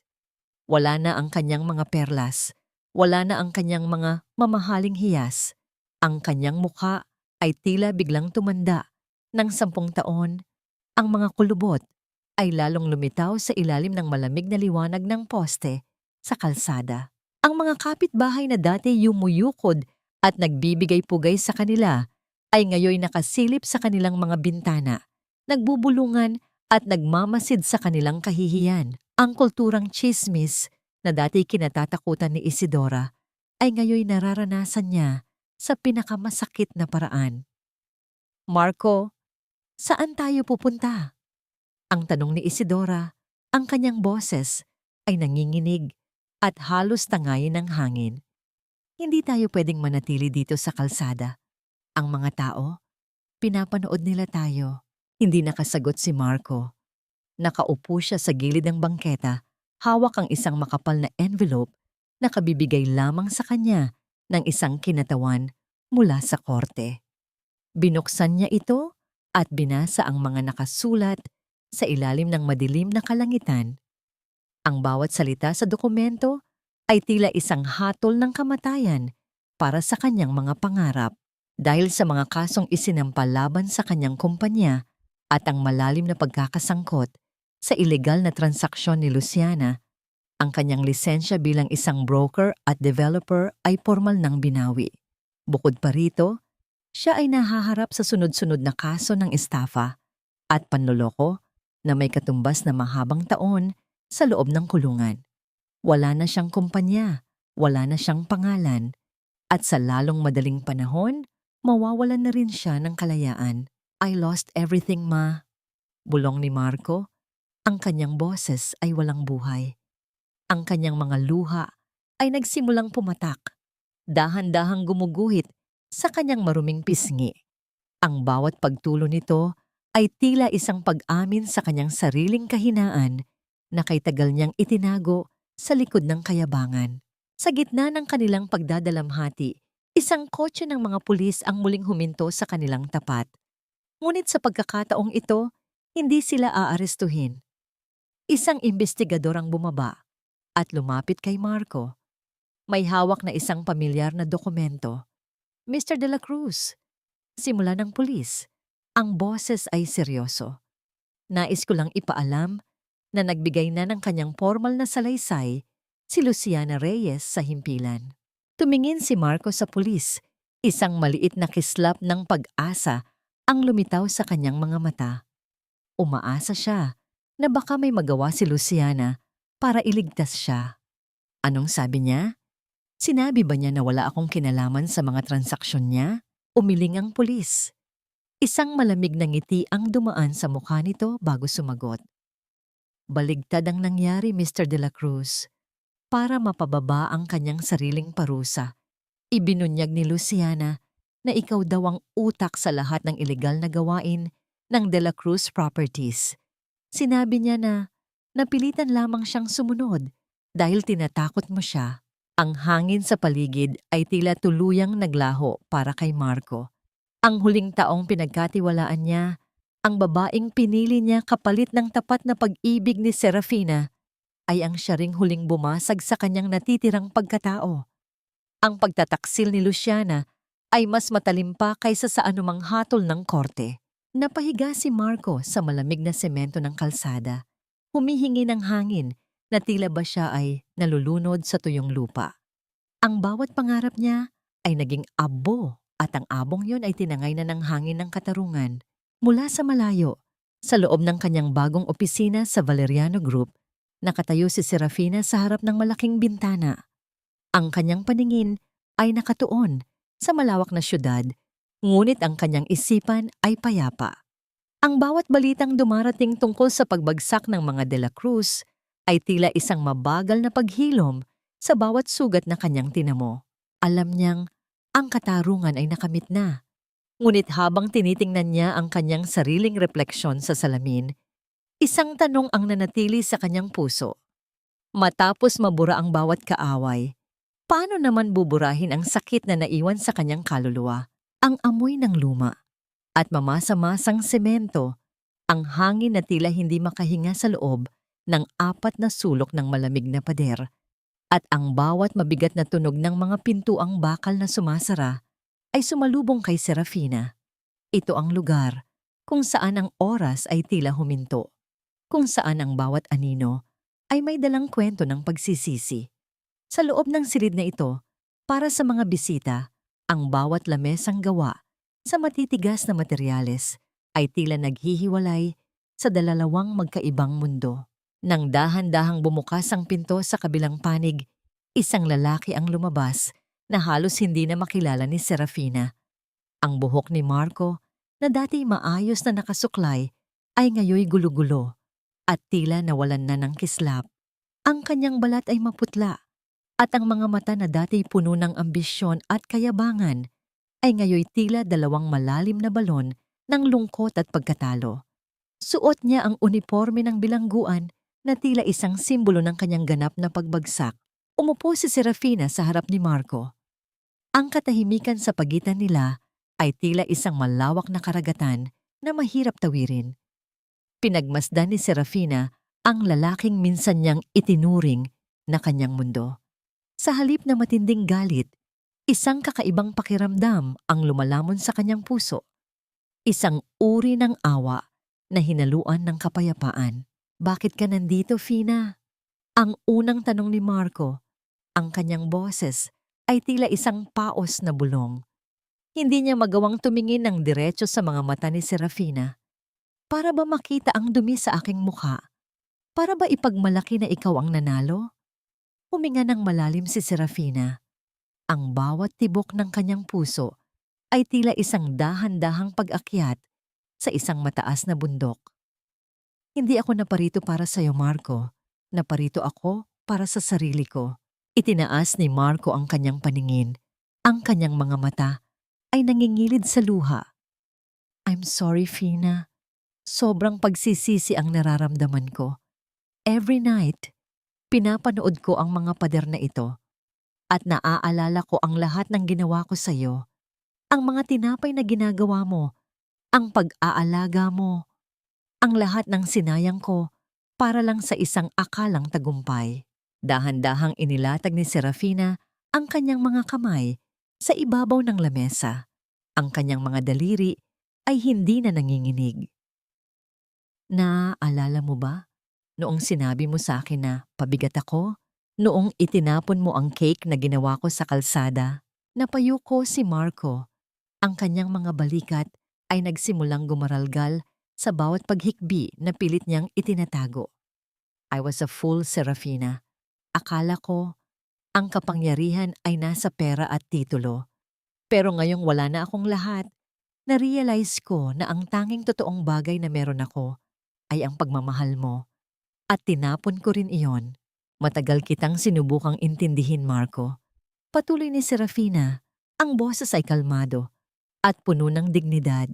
Wala na ang kanyang mga perlas, wala na ang kanyang mga mamahaling hiyas. Ang kanyang mukha ay tila biglang tumanda. Ng 10 taon, ang mga kulubot ay lalong lumitaw sa ilalim ng malamig na liwanag ng poste sa kalsada. Ang mga kapitbahay na dati yumuyukod at nagbibigay pugay sa kanila ay ngayoy nakasilip sa kanilang mga bintana, nagbubulungan at nagmamasid sa kanilang kahihiyan. Ang kulturang tsismis na dati kinatatakutan ni Isidora ay ngayoy nararanasan niya sa pinakamasakit na paraan. Marco, saan tayo pupunta? Ang tanong ni Isidora, ang kanyang boses ay nanginginig at halos tangayin ng hangin. Hindi tayo pwedeng manatili dito sa kalsada. Ang mga tao, pinapanood nila tayo. Hindi nakasagot si Marco. Nakaupo siya sa gilid ng bangketa, hawak ang isang makapal na envelope na kabibigay lamang sa kanya ng isang kinatawan mula sa korte. Binuksan niya ito at binasa ang mga nakasulat sa ilalim ng madilim na kalangitan. Ang bawat salita sa dokumento ay tila isang hatol ng kamatayan para sa kanyang mga pangarap. Dahil sa mga kasong isinampal laban sa kanyang kumpanya at ang malalim na pagkakasangkot sa ilegal na transaksyon ni Luciana, ang kanyang lisensya bilang isang broker at developer ay formal nang binawi. Bukod pa rito, siya ay nahaharap sa sunod-sunod na kaso ng estafa at panloloko na may katumbas na mahabang taon sa loob ng kulungan. Wala na siyang kumpanya, wala na siyang pangalan, at sa lalong madaling panahon, mawawalan na rin siya ng kalayaan. I lost everything, ma. Bulong ni Marco. Ang kanyang boses ay walang buhay. Ang kanyang mga luha ay nagsimulang pumatak, dahan-dahang gumuguhit sa kanyang maruming pisngi. Ang bawat pagtulo nito ay tila isang pag-amin sa kanyang sariling kahinaan na kay tagal niyang itinago sa likod ng kayabangan. Sa gitna ng kanilang pagdadalamhati, isang kotse ng mga pulis ang muling huminto sa kanilang tapat. Ngunit sa pagkakataong ito, hindi sila aarestuhin. Isang imbestigador ang bumaba at lumapit kay Marco. May hawak na isang pamilyar na dokumento. Mr. De La Cruz, simula ng pulis, ang boses ay seryoso. Nais ko lang ipaalam na nagbigay na ng kanyang formal na salaysay si Luciana Reyes sa himpilan. Tumingin si Marco sa pulis, isang maliit na kislap ng pag-asa ang lumitaw sa kanyang mga mata. Umaasa siya na baka may magawa si Luciana para iligtas siya. Anong sabi niya? Sinabi ba niya na wala akong kinalaman sa mga transaksyon niya? Umiling ang pulis. Isang malamig na ngiti ang dumaan sa mukha nito bago sumagot. Baligtad ang nangyari, Mr. De La Cruz. Para mapababa ang kanyang sariling parusa, ibinunyag ni Luciana na ikaw daw ang utak sa lahat ng ilegal na gawain ng De La Cruz Properties. Sinabi niya na napilitan lamang siyang sumunod dahil tinatakot mo siya. Ang hangin sa paligid ay tila tuluyang naglaho para kay Marco. Ang huling taong pinagkatiwalaan niya, ang babaeng pinili niya kapalit ng tapat na pag-ibig ni Serafina, ay ang siya ring huling bumasag sa kanyang natitirang pagkatao. Ang pagtataksil ni Luciana ay mas matalim pa kaysa sa anumang hatol ng korte. Napahiga si Marco sa malamig na semento ng kalsada, humihingi ng hangin na tila ba siya ay nalulunod sa tuyong lupa. Ang bawat pangarap niya ay naging abo at ang abong yon ay tinangay na ng hangin ng katarungan. Mula sa malayo, sa loob ng kanyang bagong opisina sa Valeriano Group, nakatayo si Serafina sa harap ng malaking bintana. Ang kanyang paningin ay nakatuon sa malawak na syudad, ngunit ang kanyang isipan ay payapa. Ang bawat balitang dumarating tungkol sa pagbagsak ng mga De La Cruz ay tila isang mabagal na paghilom sa bawat sugat na kanyang tinamo. Alam niyang ang katarungan ay nakamit na. Ngunit habang tinitingnan niya ang kanyang sariling refleksyon sa salamin, isang tanong ang nanatili sa kanyang puso. Matapos mabura ang bawat kaaway, paano naman buburahin ang sakit na naiwan sa kanyang kaluluwa? Ang amoy ng luma at mamasa-masang semento, ang hangin na tila hindi makahinga sa loob ng 4 na sulok ng malamig na pader, at ang bawat mabigat na tunog ng mga pintuang bakal na sumasara ay sumalubong kay Serafina. Ito ang lugar kung saan ang oras ay tila huminto, kung saan ang bawat anino ay may dalang kwento ng pagsisisi. Sa loob ng silid na ito, para sa mga bisita, ang bawat lamesang gawa sa matitigas na materyales ay tila naghihiwalay sa dalalawang magkaibang mundo. Nang dahan-dahang bumukas ang pinto sa kabilang panig, isang lalaki ang lumabas na halos hindi na makilala ni Serafina. Ang buhok ni Marco, na dati maayos na nakasuklay, ay ngayoy gulo-gulo at tila nawalan na ng kislap. Ang kanyang balat ay maputla at ang mga mata na dati puno ng ambisyon at kayabangan ay ngayoy tila 2 malalim na balon ng lungkot at pagkatalo. Suot niya ang uniforme ng bilangguan na tila isang simbolo ng kanyang ganap na pagbagsak. Umupo si Serafina sa harap ni Marco. Ang katahimikan sa pagitan nila ay tila isang malawak na karagatan na mahirap tawirin. Pinagmasdan ni Serafina ang lalaking minsan niyang itinuring na kanyang mundo. Sa halip na matinding galit, isang kakaibang pakiramdam ang lumalamon sa kanyang puso. Isang uri ng awa na hinaluan ng kapayapaan. Bakit ka nandito, Fina? Ang unang tanong ni Marco. Ang kanyang boses ay tila isang paos na bulong. Hindi niya magawang tumingin ng diretso sa mga mata ni Serafina. Para ba makita ang dumi sa aking mukha? Para ba ipagmalaki na ikaw ang nanalo? Huminga ng malalim si Serafina. Ang bawat tibok ng kanyang puso ay tila isang dahan-dahang pag-akyat sa isang mataas na bundok. Hindi ako naparito para sa iyo, Marco. Naparito ako para sa sarili ko. Itinaas ni Marco ang kanyang paningin. Ang kanyang mga mata ay nangingilid sa luha. I'm sorry, Fina. Sobrang pagsisisi ang nararamdaman ko. Every night, pinapanood ko ang mga pader na ito at naaalala ko ang lahat ng ginawa ko sa iyo. Ang mga tinapay na ginagawa mo, ang pag-aalaga mo, ang lahat ng sinayang ko para lang sa isang akalang tagumpay. Dahan-dahang inilatag ni Serafina ang kanyang mga kamay sa ibabaw ng lamesa. Ang kanyang mga daliri ay hindi na nanginginig. Naaalala mo ba? Noong sinabi mo sa akin na pabigat ako, noong itinapon mo ang cake na ginawa ko sa kalsada, napayo ko si Marco. Ang kanyang mga balikat ay nagsimulang gumaralgal sa bawat paghikbi na pilit niyang itinatago. I was a fool, Serafina. Akala ko, ang kapangyarihan ay nasa pera at titulo. Pero ngayong wala na akong lahat, na-realize ko na ang tanging totoong bagay na meron ako ay ang pagmamahal mo. At tinapon ko rin iyon. Matagal kitang sinubukang intindihin, Marco. Patuloy ni Serafina, ang boses ay kalmado at puno ng dignidad.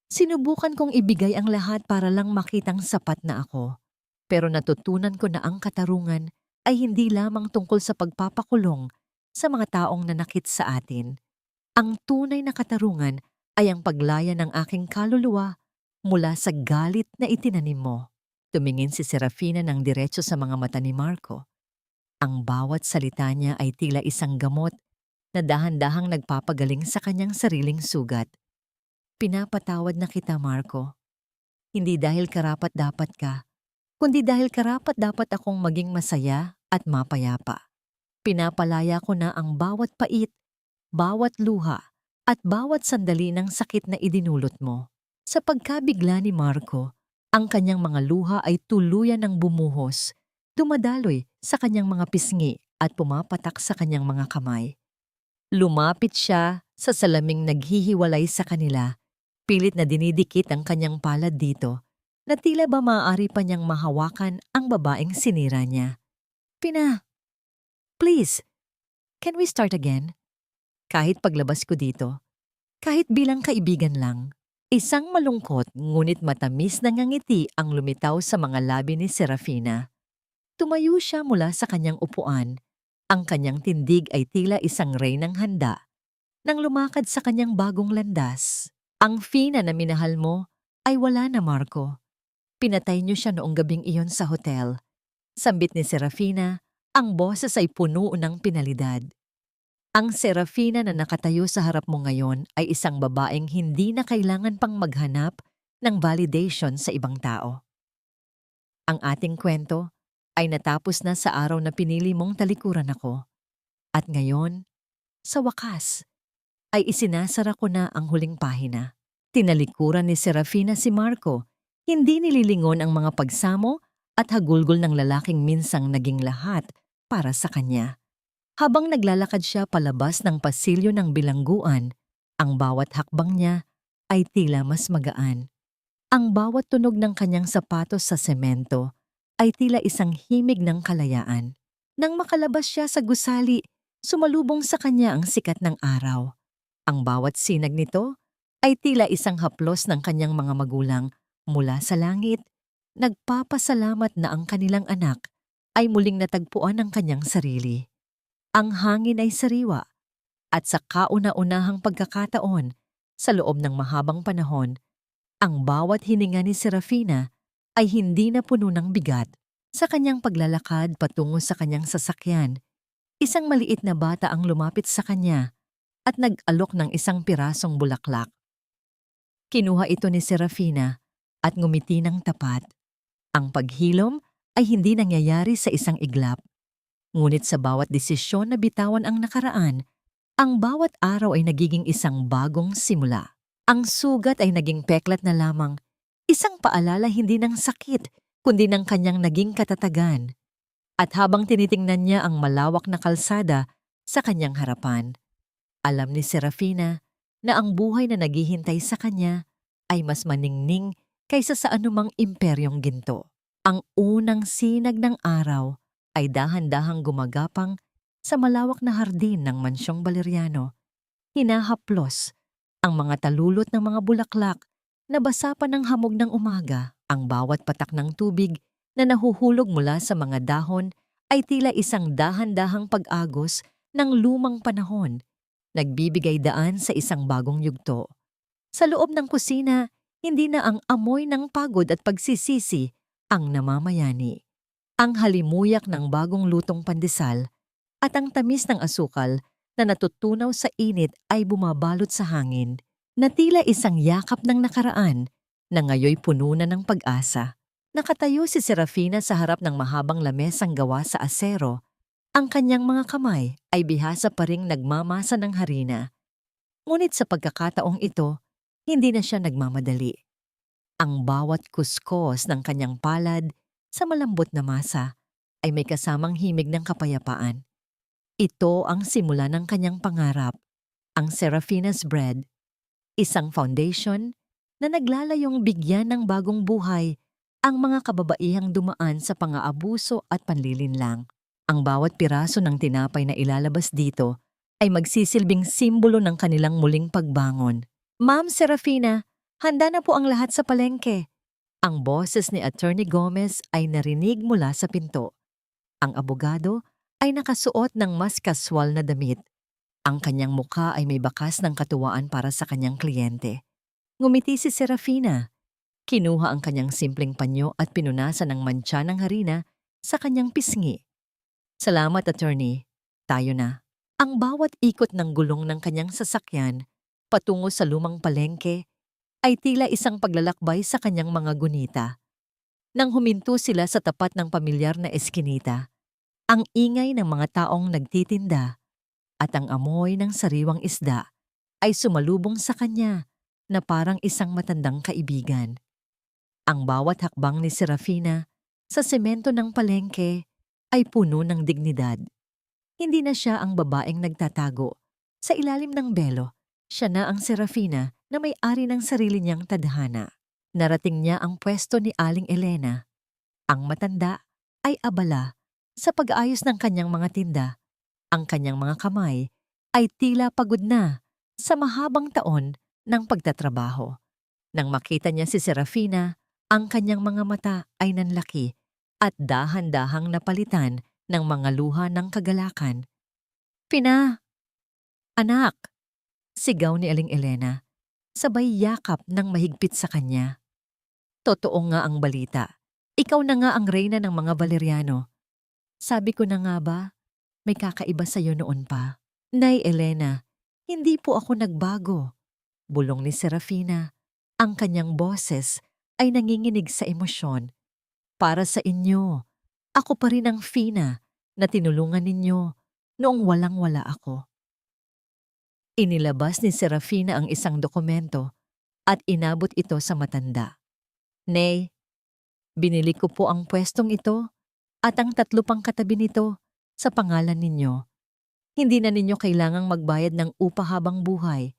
Sinubukan kong ibigay ang lahat para lang makitang sapat na ako. Pero natutunan ko na ang katarungan ay hindi lamang tungkol sa pagpapakulong sa mga taong nanakit sa atin. Ang tunay na katarungan ay ang paglaya ng aking kaluluwa mula sa galit na itinanim mo. Tumingin si Serafina ng diretso sa mga mata ni Marco. Ang bawat salita niya ay tila isang gamot na dahan-dahang nagpapagaling sa kanyang sariling sugat. Pinapatawad na kita, Marco. Hindi dahil karapat-dapat ka, kundi dahil karapat-dapat akong maging masaya at mapayapa. Pinapalaya ko na ang bawat pait, bawat luha, at bawat sandali ng sakit na idinulot mo. Sa pagkabigla ni Marco, ang kanyang mga luha ay tuluyan ng bumuhos, dumadaloy sa kanyang mga pisngi at pumapatak sa kanyang mga kamay. Lumapit siya sa salaming naghihiwalay sa kanila, pilit na dinidikit ang kanyang palad dito, na tila ba maaari pa niyang mahawakan ang babaeng sinira niya. Pina, please, can we start again? Kahit paglabas ko dito, kahit bilang kaibigan lang. Isang malungkot ngunit matamis na ngangiti ang lumitaw sa mga labi ni Serafina. Tumayo siya mula sa kanyang upuan. Ang kanyang tindig ay tila isang reynang handa. Nang lumakad sa kanyang bagong landas, ang Fina na minahal mo ay wala na, Marco. Pinatay niyo siya noong gabing iyon sa hotel. Sambit ni Serafina, ang boses ay puno ng pinalidad. Ang Serafina na nakatayo sa harap mo ngayon ay isang babaeng hindi na kailangan pang maghanap ng validation sa ibang tao. Ang ating kwento ay natapos na sa araw na pinili mong talikuran ako. At ngayon, sa wakas, ay isinasara ko na ang huling pahina. Tinalikuran ni Serafina si Marco, hindi nililingon ang mga pagsamo at hagulgol ng lalaking minsang naging lahat para sa kanya. Habang naglalakad siya palabas ng pasilyo ng bilangguan, ang bawat hakbang niya ay tila mas magaan. Ang bawat tunog ng kanyang sapatos sa semento ay tila isang himig ng kalayaan. Nang makalabas siya sa gusali, sumalubong sa kanya ang sikat ng araw. Ang bawat sinag nito ay tila isang haplos ng kanyang mga magulang mula sa langit, nagpapasalamat na ang kanilang anak ay muling natagpuan ng kanyang sarili. Ang hangin ay sariwa at sa kauna-unahang pagkakataon sa loob ng mahabang panahon, ang bawat hininga ni Serafina ay hindi na puno ng bigat. Sa kanyang paglalakad patungo sa kanyang sasakyan, isang maliit na bata ang lumapit sa kanya at nag-alok ng isang pirasong bulaklak. Kinuha ito ni Serafina at ngumiti ng tapat. Ang paghilom ay hindi nangyayari sa isang iglap. Ngunit sa bawat desisyon na bitawan ang nakaraan, ang bawat araw ay nagiging isang bagong simula. Ang sugat ay naging peklat na lamang, isang paalala hindi ng sakit, kundi ng kanyang naging katatagan. At habang tinitingnan niya ang malawak na kalsada sa kanyang harapan, alam ni Serafina na ang buhay na naghihintay sa kanya ay mas maningning kaysa sa anumang imperyong ginto. Ang unang sinag ng araw ay dahan-dahang gumagapang sa malawak na hardin ng mansyong Valeriano. Hinahaplos ang mga talulot ng mga bulaklak na basa pa ng hamog ng umaga. Ang bawat patak ng tubig na nahuhulog mula sa mga dahon ay tila isang dahan-dahang pag-agos ng lumang panahon, nagbibigay daan sa isang bagong yugto. Sa loob ng kusina, hindi na ang amoy ng pagod at pagsisisi ang namamayani. Ang halimuyak ng bagong lutong pandesal at ang tamis ng asukal na natutunaw sa init ay bumabalot sa hangin, na tila isang yakap ng nakaraan na ngayoy puno na ng pag-asa. Nakatayo si Serafina sa harap ng mahabang lamesang gawa sa asero. Ang kanyang mga kamay ay bihasa pa ring nagmamasa ng harina. Ngunit sa pagkakataong ito, hindi na siya nagmamadali. Ang bawat kuskos ng kanyang palad sa malambot na masa ay may kasamang himig ng kapayapaan. Ito ang simula ng kanyang pangarap, ang Serafina's Bread, isang foundation na naglalayong bigyan ng bagong buhay ang mga kababaihang dumaan sa pang-aabuso at panlilinlang. Ang bawat piraso ng tinapay na ilalabas dito ay magsisilbing simbolo ng kanilang muling pagbangon. Ma'am Serafina, handa na po ang lahat sa palengke. Ang boses ni Attorney Gomez ay narinig mula sa pinto. Ang abogado ay nakasuot ng mas kaswal na damit. Ang kanyang mukha ay may bakas ng katuwaan para sa kanyang kliyente. Ngumiti si Serafina. Kinuha ang kanyang simpleng panyo at pinunasan ng mantsa ng harina sa kanyang pisngi. Salamat, attorney. Tayo na. Ang bawat ikot ng gulong ng kanyang sasakyan patungo sa lumang palengke ay tila isang paglalakbay sa kanyang mga gunita. Nang huminto sila sa tapat ng pamilyar na eskinita, ang ingay ng mga taong nagtitinda at ang amoy ng sariwang isda ay sumalubong sa kanya na parang isang matandang kaibigan. Ang bawat hakbang ni Serafina sa semento ng palengke ay puno ng dignidad. Hindi na siya ang babaeng nagtatago sa ilalim ng belo. Siya na ang Serafina na may-ari ng sarili niyang tadhana. Narating niya ang pwesto ni Aling Elena. Ang matanda ay abala sa pag-aayos ng kanyang mga tinda. Ang kanyang mga kamay ay tila pagod na sa mahabang taon ng pagtatrabaho. Nang makita niya si Serafina, ang kanyang mga mata ay nanlaki at dahan-dahang napalitan ng mga luha ng kagalakan. "Fina! Anak!" sigaw ni Aling Elena, sabay yakap ng mahigpit sa kanya. "Totoo nga ang balita. Ikaw na nga ang reyna ng mga Valeriano. Sabi ko na nga ba, may kakaiba sa'yo noon pa." "Nay Elena, hindi po ako nagbago," bulong ni Serafina. Ang kanyang boses ay nanginginig sa emosyon. "Para sa inyo, ako pa rin ang Fina na tinulungan ninyo noong walang-wala ako." Inilabas ni Serafina ang isang dokumento at inabot ito sa matanda. "Nay, binili ko po ang pwestong ito at ang 3 pang katabi nito sa pangalan ninyo. Hindi na ninyo kailangang magbayad ng upa habang buhay.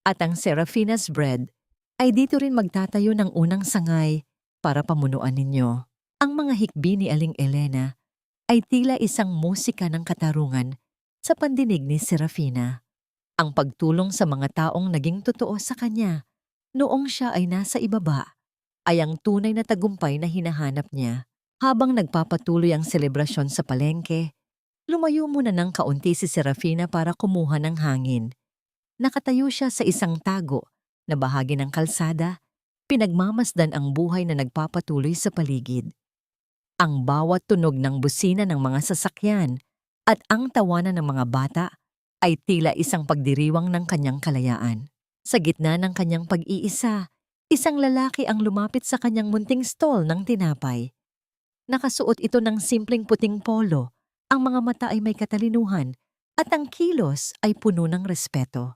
At ang Serafina's Bread ay dito rin magtatayo ng unang sangay para pamunuan ninyo." Ang mga hikbi ni Aling Elena ay tila isang musika ng katarungan sa pandinig ni Serafina. Ang pagtulong sa mga taong naging totoo sa kanya noong siya ay nasa ibaba ay ang tunay na tagumpay na hinahanap niya. Habang nagpapatuloy ang selebrasyon sa palengke, lumayo muna ng kaunti si Serafina para kumuha ng hangin. Nakatayo siya sa isang tago na bahagi ng kalsada, pinagmamasdan ang buhay na nagpapatuloy sa paligid. Ang bawat tunog ng busina ng mga sasakyan at ang tawanan ng mga bata ay tila isang pagdiriwang ng kanyang kalayaan. Sa gitna ng kanyang pag-iisa, isang lalaki ang lumapit sa kanyang munting stall ng tinapay. Nakasuot ito ng simpleng puting polo, ang mga mata ay may katalinuhan at ang kilos ay puno ng respeto.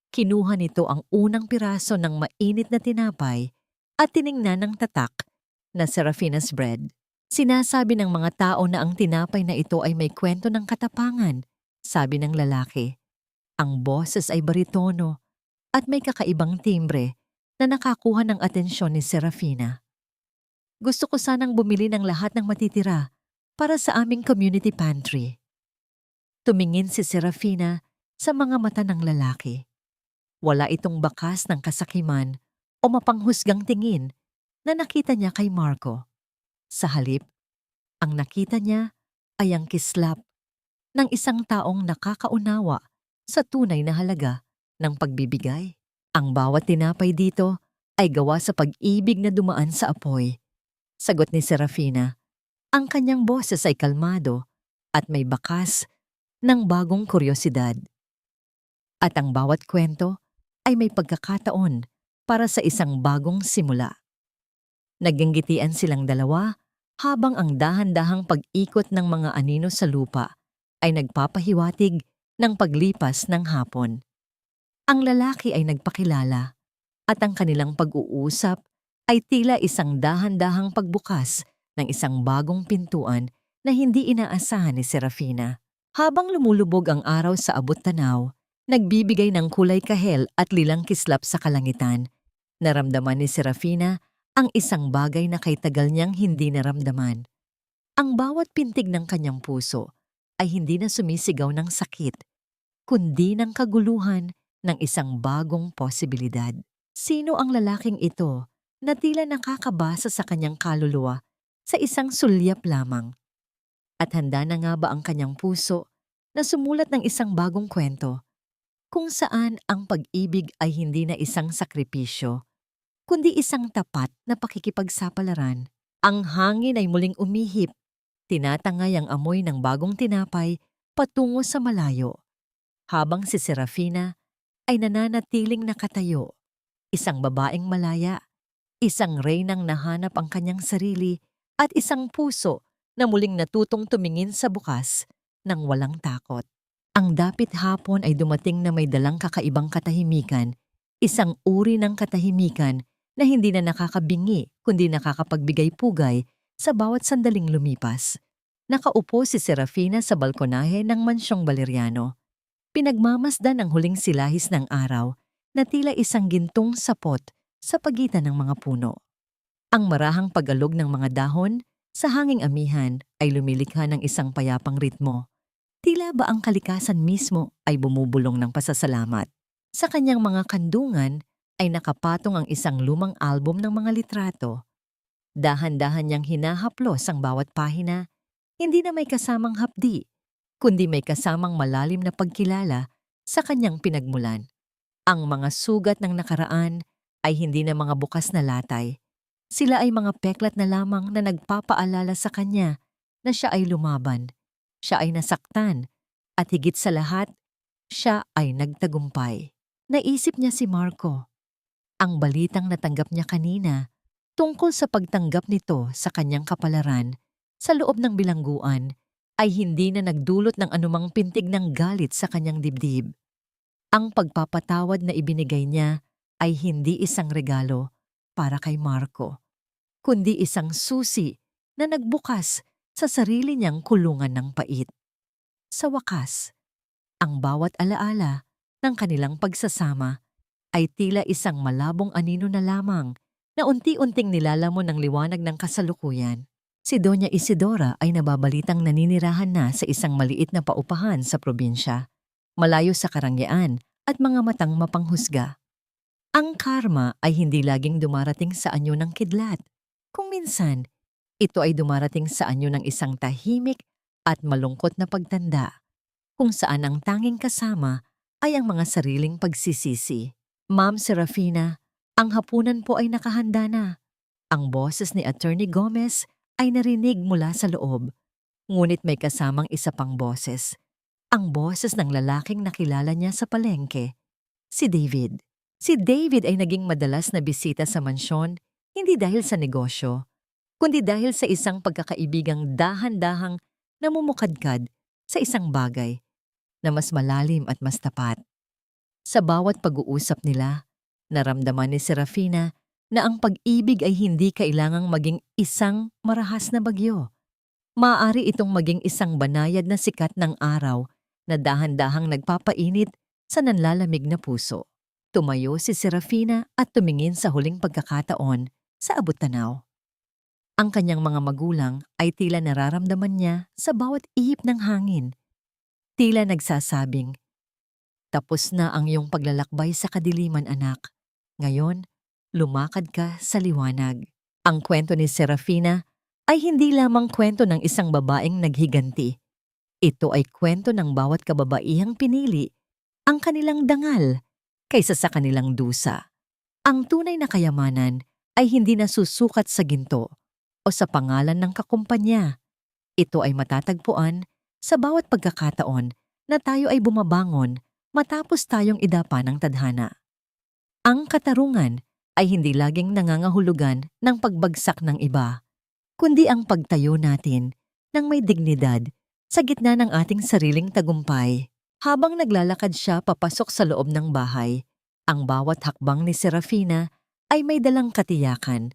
Kinuha nito ang unang piraso ng mainit na tinapay at tiningnan ng tatak na Serafina's bread. Sinasabi ng mga tao na ang tinapay na ito ay may kwento ng katapangan, sabi ng lalaki. Ang boses ay baritono at may kakaibang timbre na nakakuha ng atensyon ni Serafina. Gusto ko sanang bumili ng lahat ng matitira para sa aming community pantry. Tumingin si Serafina sa mga mata ng lalaki. Wala itong bakas ng kasakiman o mapanghusgang tingin na nakita niya kay Marco. Sa halip, ang nakita niya ay ang kislap ng isang taong nakakaunawa sa tunay na halaga ng pagbibigay. Ang bawat tinapay dito ay gawa sa pag-ibig na dumaan sa apoy. Sagot ni Serafina, ang kanyang boses ay kalmado at may bakas ng bagong kuryosidad. At ang bawat kwento ay may pagkakataon para sa isang bagong simula. Naginggitian silang dalawa habang ang dahan-dahang pag-ikot ng mga anino sa lupa ay nagpapahiwatig ng paglipas ng hapon. Ang lalaki ay nagpakilala at ang kanilang pag-uusap ay tila isang dahan-dahang pagbukas ng isang bagong pintuan na hindi inaasahan ni Serafina. Habang lumulubog ang araw sa abot-tanaw, nagbibigay ng kulay kahel at lilang kislap sa kalangitan, naramdaman ni Serafina ang isang bagay na kay tagal niyang hindi naramdaman. Ang bawat pintig ng kanyang puso ay hindi na sumisigaw ng sakit, kundi ng kaguluhan ng isang bagong posibilidad. Sino ang lalaking ito na tila nakakabasa sa kanyang kaluluwa sa isang sulyap lamang? At handa na nga ba ang kanyang puso na sumulat ng isang bagong kwento kung saan ang pag-ibig ay hindi na isang sakripisyo, kundi isang tapat na pakikipagsapalaran? Ang hangin ay muling umihip, tinatangay ang amoy ng bagong tinapay patungo sa malayo, habang si Serafina ay nananatiling nakatayo, isang babaeng malaya, isang reynang nahanap ang kanyang sarili at isang puso na muling natutong tumingin sa bukas ng walang takot. Ang dapit hapon ay dumating na may dalang kakaibang katahimikan, isang uri ng katahimikan na hindi na nakakabingi kundi nakakapagbigay-pugay sa bawat sandaling lumipas. Nakaupo si Serafina sa balkonahe ng mansyong Valeriano. Pinagmamasdan ang huling silahis ng araw na tila isang gintong sapot sa pagitan ng mga puno. Ang marahang pag-alog ng mga dahon sa hanging amihan ay lumilikha ng isang payapang ritmo. Tila ba ang kalikasan mismo ay bumubulong ng pasasalamat? Sa kanyang mga kandungan ay nakapatong ang isang lumang album ng mga litrato. Dahan-dahan niyang hinahaplos ang bawat pahina, hindi na may kasamang hapdi, kundi may kasamang malalim na pagkilala sa kanyang pinagmulan. Ang mga sugat ng nakaraan ay hindi na mga bukas na latay. Sila ay mga peklat na lamang na nagpapaalala sa kanya na siya ay lumaban, siya ay nasaktan, at higit sa lahat, siya ay nagtagumpay. Naisip niya si Marco. Ang balitang natanggap niya kanina tungkol sa pagtanggap nito sa kanyang kapalaran sa loob ng bilangguan ay hindi na nagdulot ng anumang pintig ng galit sa kanyang dibdib. Ang pagpapatawad na ibinigay niya ay hindi isang regalo para kay Marco, kundi isang susi na nagbukas sa sarili niyang kulungan ng pait. Sa wakas, ang bawat alaala ng kanilang pagsasama ay tila isang malabong anino na lamang na unti-unting nilalamon ng liwanag ng kasalukuyan. Si Doña Isidora ay nababalitang naninirahan na sa isang maliit na paupahan sa probinsya, malayo sa karangyaan at mga matang mapanghusga. Ang karma ay hindi laging dumarating sa anyo ng kidlat. Kung minsan, ito ay dumarating sa anyo ng isang tahimik at malungkot na pagtanda, kung saan ang tanging kasama ay ang mga sariling pagsisisi. Ma'am Serafina, ang hapunan po ay nakahanda na. Ang boses ni Attorney Gomez ay narinig mula sa loob, ngunit may kasamang isa pang boses. Ang boses ng lalaking nakilala niya sa palengke, si David. Si David ay naging madalas na bisita sa mansyon, hindi dahil sa negosyo, kundi dahil sa isang pagkakaibigang dahan-dahang namumukadkad sa isang bagay na mas malalim at mas tapat. Sa bawat pag-uusap nila, naramdaman ni Serafina na ang pag-ibig ay hindi kailangang maging isang marahas na bagyo. Maaari itong maging isang banayad na sikat ng araw na dahan-dahang nagpapainit sa nanlalamig na puso. Tumayo si Serafina at tumingin sa huling pagkakataon sa abot-tanaw. Ang kanyang mga magulang ay tila nararamdaman niya sa bawat ihip ng hangin. Tila nagsasabing, "Tapos na ang iyong paglalakbay sa kadiliman, anak. Ngayon, lumakad ka sa liwanag." Ang kwento ni Serafina ay hindi lamang kwento ng isang babaeng naghiganti. Ito ay kwento ng bawat kababaihang pinili ang kanilang dangal kaysa sa kanilang dusa. Ang tunay na kayamanan ay hindi nasusukat sa ginto o sa pangalan ng kakumpanya. Ito ay matatagpuan sa bawat pagkakataon na tayo ay bumabangon matapos tayong idapa ng tadhana. Ang katarungan ay hindi laging nangangahulugan ng pagbagsak ng iba, kundi ang pagtayo natin ng may dignidad sa gitna ng ating sariling tagumpay. Habang naglalakad siya papasok sa loob ng bahay, ang bawat hakbang ni Serafina ay may dalang katiyakan.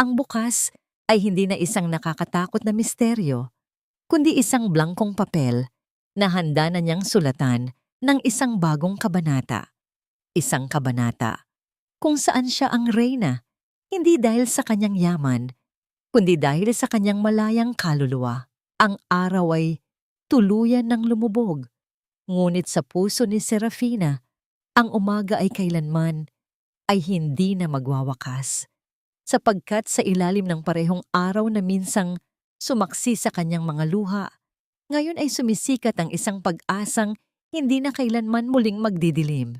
Ang bukas ay hindi na isang nakakatakot na misteryo, kundi isang blangkong papel na handa na niyang sulatan ng isang bagong kabanata. Isang kabanata kung saan siya ang reyna, hindi dahil sa kanyang yaman, kundi dahil sa kanyang malayang kaluluwa. Ang araw ay tuluyan ng lumubog. Ngunit sa puso ni Serafina, ang umaga ay kailanman ay hindi na magwawakas. Sapagkat sa ilalim ng parehong araw na minsang sumaksi sa kanyang mga luha, ngayon ay sumisikat ang isang pag-asang hindi na kailanman muling magdidilim.